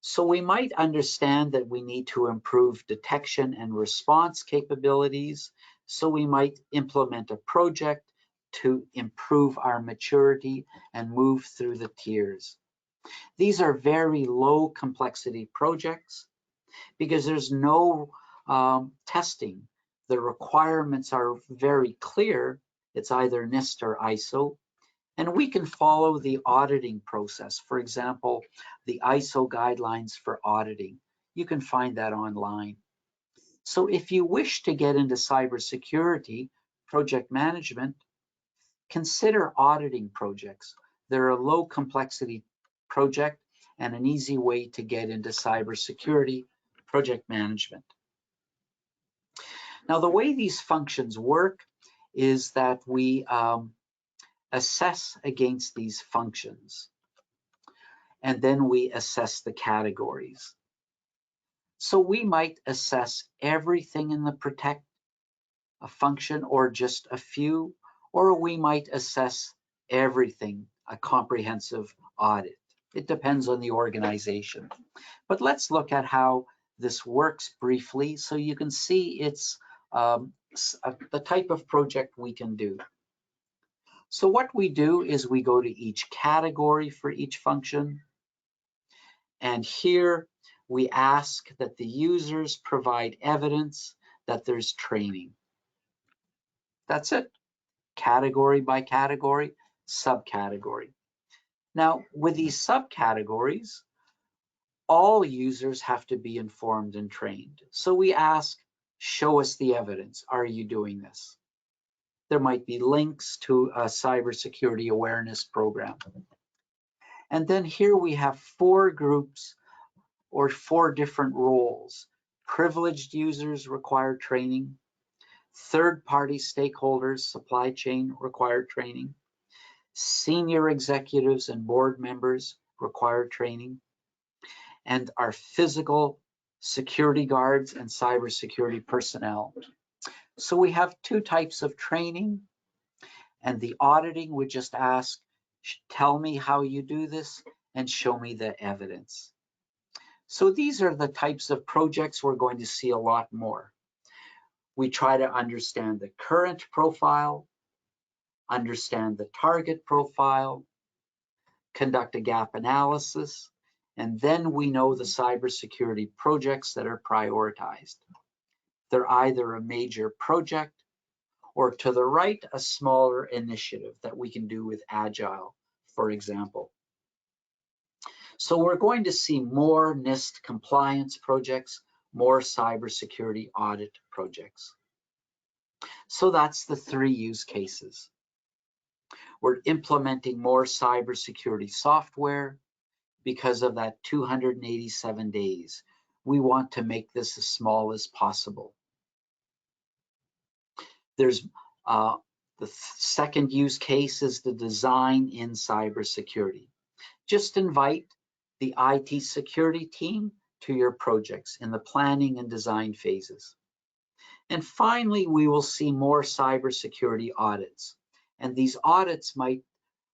So we might understand that we need to improve detection and response capabilities. So we might implement a project to improve our maturity and move through the tiers. These are very low complexity projects because there's no testing. The requirements are very clear. It's either NIST or ISO. And we can follow the auditing process. For example, the ISO guidelines for auditing. You can find that online. So if you wish to get into cybersecurity project management, consider auditing projects. They're a low complexity project and an easy way to get into cybersecurity project management. Now, the way these functions work is that we assess against these functions, and then we assess the categories. So we might assess everything in the protect function or just a few, or we might assess everything, a comprehensive audit. It depends on the organization. But let's look at how this works briefly so you can see it's the type of project we can do. So what we do is we go to each category for each function. And here we ask that the users provide evidence that there's training. That's it. Category by category, subcategory. Now, with these subcategories, all users have to be informed and trained. So we ask, show us the evidence. Are you doing this? There might be links to a cybersecurity awareness program. And then here we have 4 groups or 4 different roles. Privileged users require training. Third-party stakeholders, supply chain require training. Senior executives and board members require training. And our physical security guards and cybersecurity personnel. So we have 2 types of training, and the auditing would just ask, tell me how you do this and show me the evidence. So these are the types of projects we're going to see a lot more. We try to understand the current profile, understand the target profile, conduct a gap analysis, and then we know the cybersecurity projects that are prioritized. They're either a major project or to the right, a smaller initiative that we can do with Agile, for example. So we're going to see more NIST compliance projects, more cybersecurity audit projects. So that's the 3 use cases. We're implementing more cybersecurity software because of that 287 days. We want to make this as small as possible. There's the second use case is the design in cybersecurity. Just invite the IT security team to your projects in the planning and design phases. And finally, we will see more cybersecurity audits. And these audits might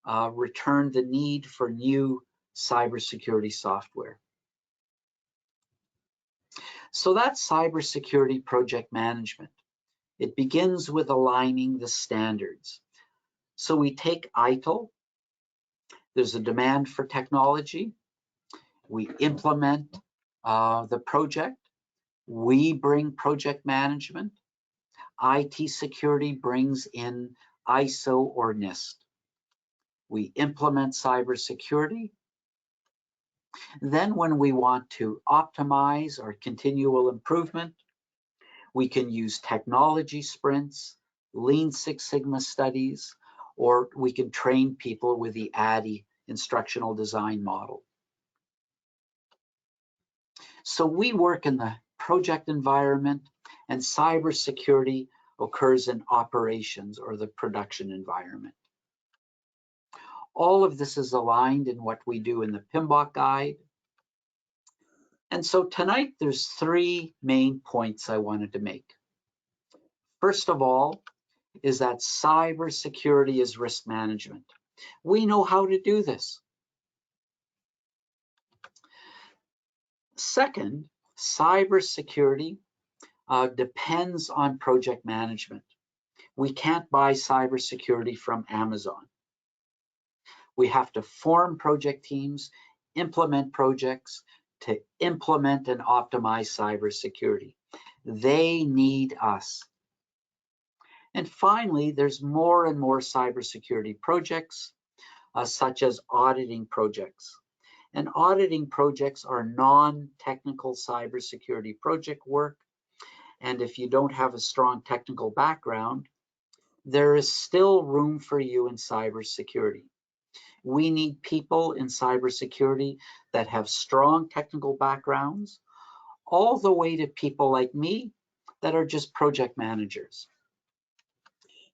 return the need for new cybersecurity software. So that's cybersecurity project management. It begins with aligning the standards. So we take ITIL, there's a demand for technology, we implement the project, we bring project management, IT security brings in ISO or NIST. We implement cybersecurity. Then when we want to optimize or continual improvement, we can use technology sprints, Lean Six Sigma studies, or we can train people with the ADDIE instructional design model. So we work in the project environment, and cybersecurity occurs in operations or the production environment. All of this is aligned in what we do in the PMBOK guide. And so tonight there's 3 main points I wanted to make. First of all, is that cybersecurity is risk management. We know how to do this. Second, cybersecurity depends on project management. We can't buy cybersecurity from Amazon. We have to form project teams, implement projects to implement and optimize cybersecurity. They need us. And finally, there's more and more cybersecurity projects, such as auditing projects. And auditing projects are non-technical cybersecurity project work. And if you don't have a strong technical background, there is still room for you in cybersecurity. We need people in cybersecurity that have strong technical backgrounds, all the way to people like me that are just project managers.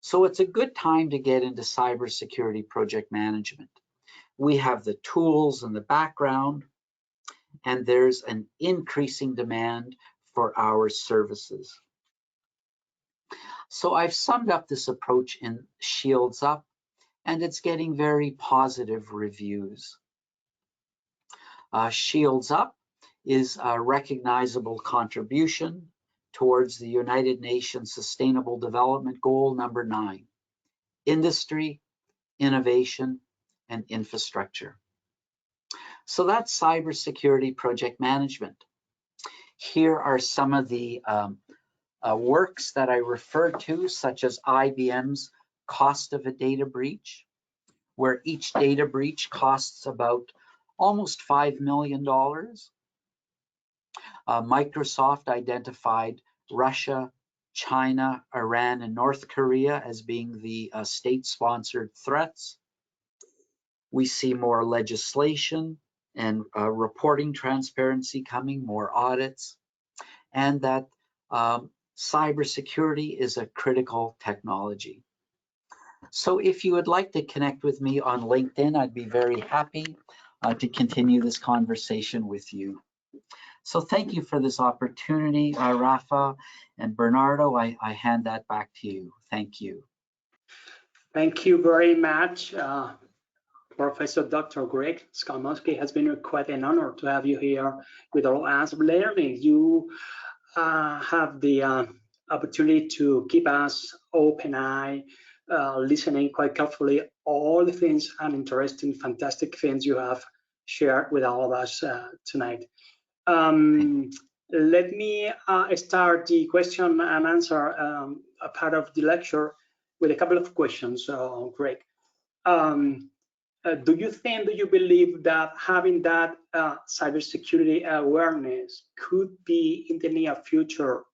So it's a good time to get into cybersecurity project management. We have the tools and the background, and there's an increasing demand for our services. So I've summed up this approach in Shields Up, and it's getting very positive reviews. Shields Up is a recognizable contribution towards the United Nations Sustainable Development Goal number 9, industry, innovation, and infrastructure. So that's cybersecurity project management. Here are some of the works that I referred to, such as IBM's Cost of a Data Breach, where each data breach costs about almost $5 million. Microsoft identified Russia, China, Iran, and North Korea as being the state-sponsored threats. We see more legislation and reporting transparency coming, more audits, and that cybersecurity is a critical technology. So if you would like to connect with me on LinkedIn, I'd be very happy to continue this conversation with you. So thank you for this opportunity, Rafa and Bernardo. I hand that back to you. Thank you. Thank you very much, Professor Dr. Greg Skulmoski. Has been quite an honor to have you here with all us learning. You have the opportunity to keep us open eye, listening quite carefully all the things and interesting, fantastic things you have shared with all of us tonight. Let me start the question and answer a part of the lecture with a couple of questions, Greg. Do you believe that having that cybersecurity awareness could be in the near future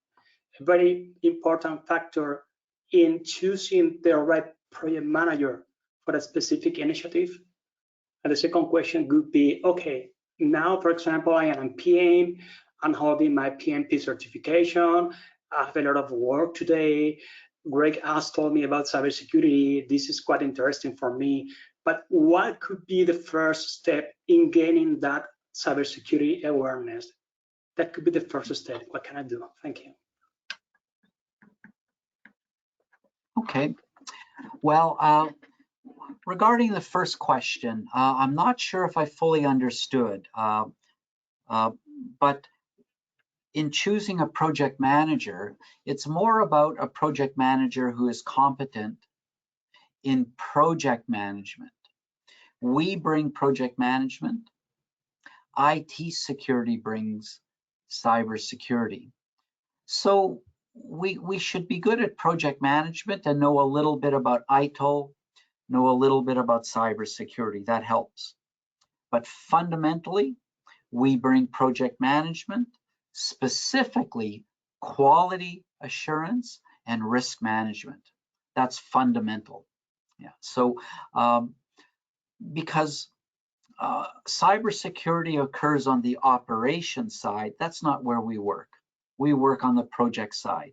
a very important factor in choosing the right project manager for a specific initiative? And the second question could be, okay, now, for example, I am a PM, I'm holding my PMP certification, I have a lot of work today. Greg has told me about cybersecurity. This is quite interesting for me. But what could be the first step in gaining that cybersecurity awareness? That could be the first step. What can I do? Thank you. Okay. Well, regarding the first question, I'm not sure if I fully understood, but in choosing a project manager, it's more about a project manager who is competent in project management. We bring project management. IT security brings cybersecurity. So we should be good at project management and know a little bit about ITIL, know a little bit about cybersecurity. That helps. But fundamentally, we bring project management, specifically quality assurance and risk management. That's fundamental. Yeah. So because cybersecurity occurs on the operations side, that's not where we work. We work on the project side.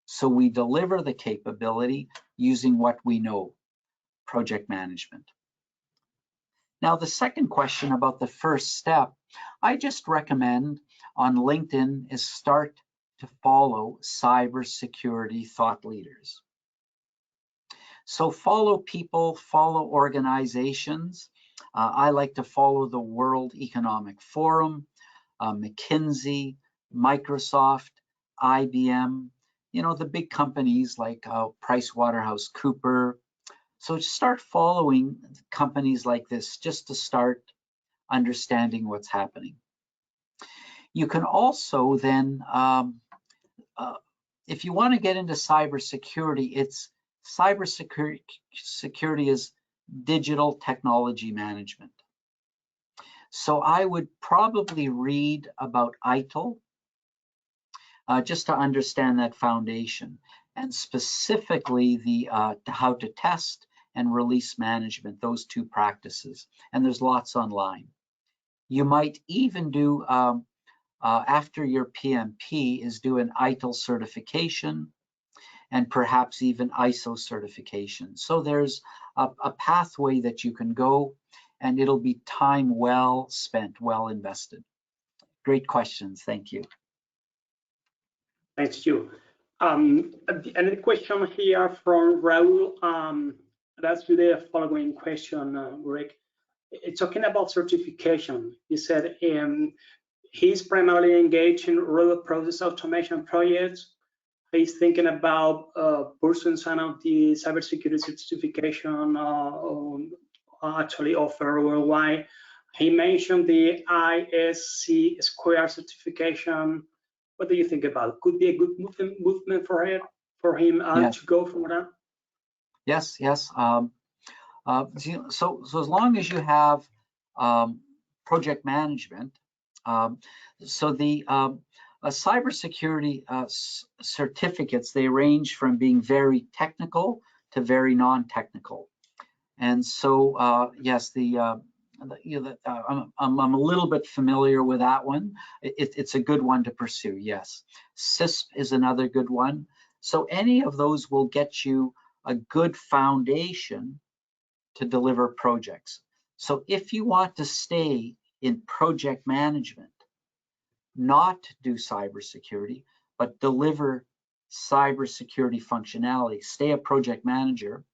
So we deliver the capability using what we know, project management. Now, the second question about the first step, I just recommend on LinkedIn is start to follow cybersecurity thought leaders. So follow people, follow organizations. I like to follow the World Economic Forum, McKinsey, Microsoft, IBM, you know, the big companies like PricewaterhouseCoopers. So start following companies like this just to start understanding what's happening. You can also then, if you want to get into cybersecurity, cybersecurity is digital technology management. So I would probably read about ITIL just to understand that foundation, and specifically the how to test and release management, those two practices. And there's lots online. You might even do, after your PMP, is do an ITIL certification and perhaps even ISO certification. So there's a pathway that you can go, and it'll be time well spent, well invested. Great questions. Thank you. Thank you. Another question here from Raul. That's really the following question, Greg. Talking about certification, he said he's primarily engaged in robot process automation projects. He's thinking about pursuing some of the cybersecurity certification actually offered worldwide. He mentioned the ISC Square certification. What do you think about it? Could be a good movement for him Yes. to go from that? Yes, yes. So as long as you have project management, so the cybersecurity certificates, they range from being very technical to very non-technical. And so, yes, I'm a little bit familiar with that one. It's a good one to pursue, yes. CISP is another good one. So any of those will get you a good foundation to deliver projects. So if you want to stay in project management, not do cybersecurity, but deliver cybersecurity functionality, stay a project manager,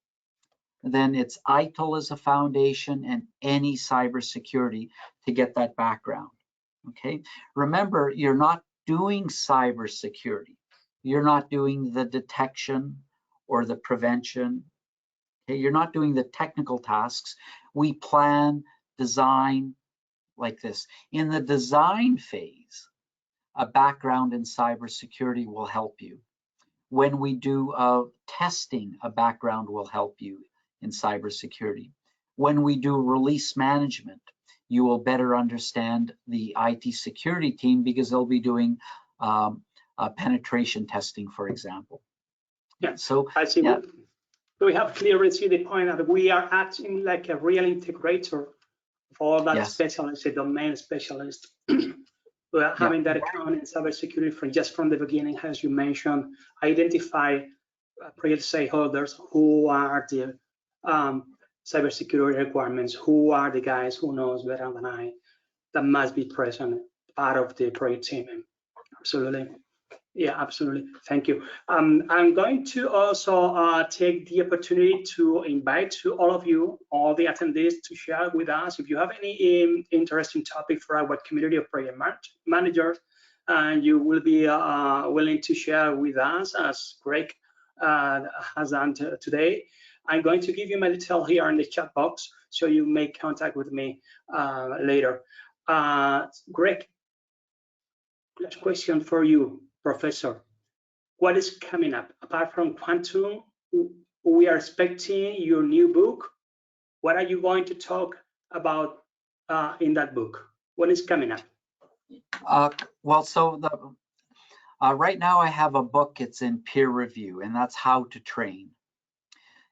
then it's ITIL as a foundation and any cybersecurity to get that background. Okay, remember, you're not doing cybersecurity. You're not doing the detection or the prevention. Okay, you're not doing the technical tasks. We plan, design like this. In the design phase, a background in cybersecurity will help you. When we do testing, a background will help you in cybersecurity. When we do release management, you will better understand the IT security team because they'll be doing penetration testing, for example. Yeah. So I see. Yeah. We have clearly seen the point that we are acting like a real integrator of all that Yes. specialists, a domain specialist. We are having that account in cybersecurity from the beginning, as you mentioned, identify project stakeholders, who are the cybersecurity requirements, who are the guys who knows better than I, that must be present, part of the project team. Absolutely. Yeah, absolutely. Thank you. I'm going to also take the opportunity to invite to all of you, all the attendees, to share with us if you have any interesting topic for our community of project managers, and you will be willing to share with us, as Greg has done today. I'm going to give you my detail here in the chat box, so you make contact with me later. Greg, last question for you, Professor. What is coming up? Apart from quantum, we are expecting your new book. What are you going to talk about in that book? What is coming up? Well, so right now I have a book, it's in peer review, and that's how to train.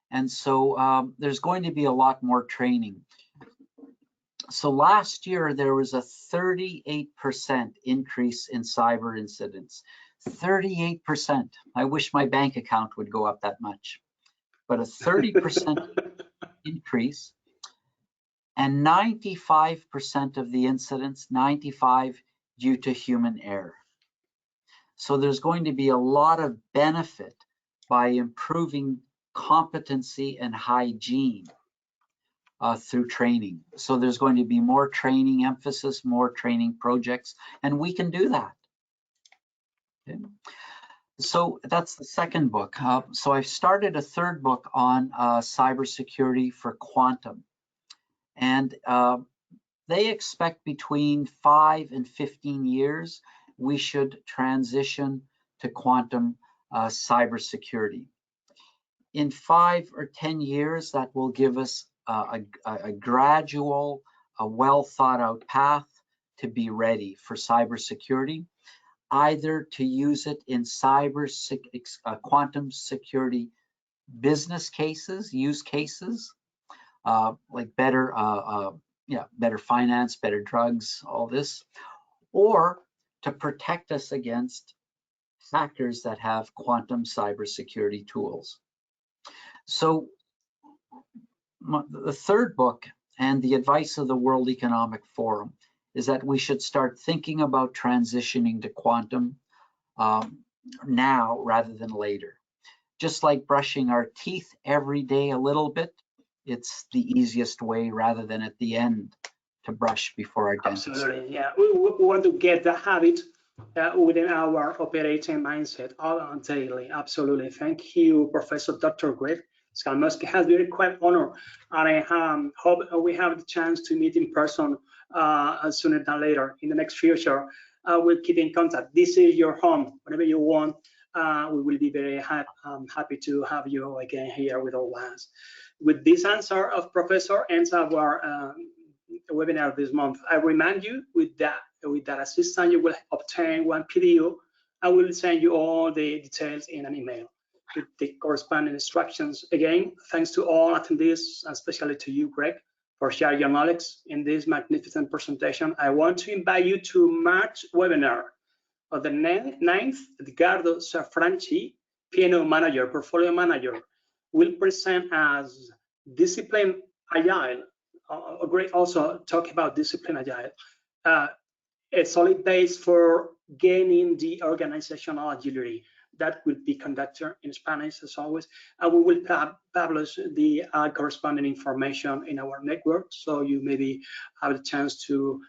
And so there's going to be a lot more training. So last year, there was a 38% increase in cyber incidents. 38%. I wish my bank account would go up that much. But a 30% increase, and 95% of the incidents, 95 due to human error. So there's going to be a lot of benefit by improving competency and hygiene through training. So there's going to be more training emphasis, more training projects, and we can do that. Okay. So that's the second book. So I've started a third book on cybersecurity for quantum. And they expect between 5 and 15 years, we should transition to quantum cybersecurity. In 5 or 10 years, that will give us a gradual, well thought out path to be ready for cybersecurity, either to use it in quantum security business cases, use cases, like better finance, better drugs, all this, or to protect us against hackers that have quantum cybersecurity tools. So the third book and the advice of the World Economic Forum is that we should start thinking about transitioning to quantum now rather than later. Just like brushing our teeth every day a little bit, it's the easiest way rather than at the end to brush before our dentist. Absolutely, yeah. We want to get the habit within our operating mindset all daily. Absolutely. Thank you, Professor Dr. Greg Skulmoski. Has been quite honor, and I hope we have the chance to meet in person sooner than later in the next future. we'll keep in contact. This is your home. Whenever you want, we will be very happy to have you again here with all us. With this answer of Professor ends our webinar this month. I remind you with that assistant, you will obtain one PDF. I will send you all the details in an email with the corresponding instructions. Again, thanks to all attendees, and especially to you, Greg, for sharing your knowledge in this magnificent presentation. I want to invite you to March webinar. On the 9th, Edgardo Safranchi, P&O Manager, Portfolio Manager, will present as Discipline Agile. Greg also talk about Discipline Agile. A solid base for gaining the organizational agility that will be conducted in Spanish as always, and we will publish the corresponding information in our network, so you maybe have a chance to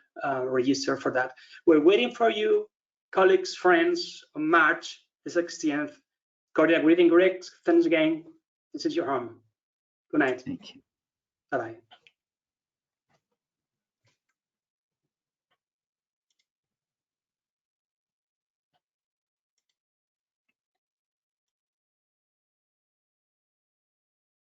register for that. We're waiting for you, colleagues, friends, on March the 16th. Cordial greeting, Greg. Thanks again. This is your home. Good night. Thank you. Bye-bye.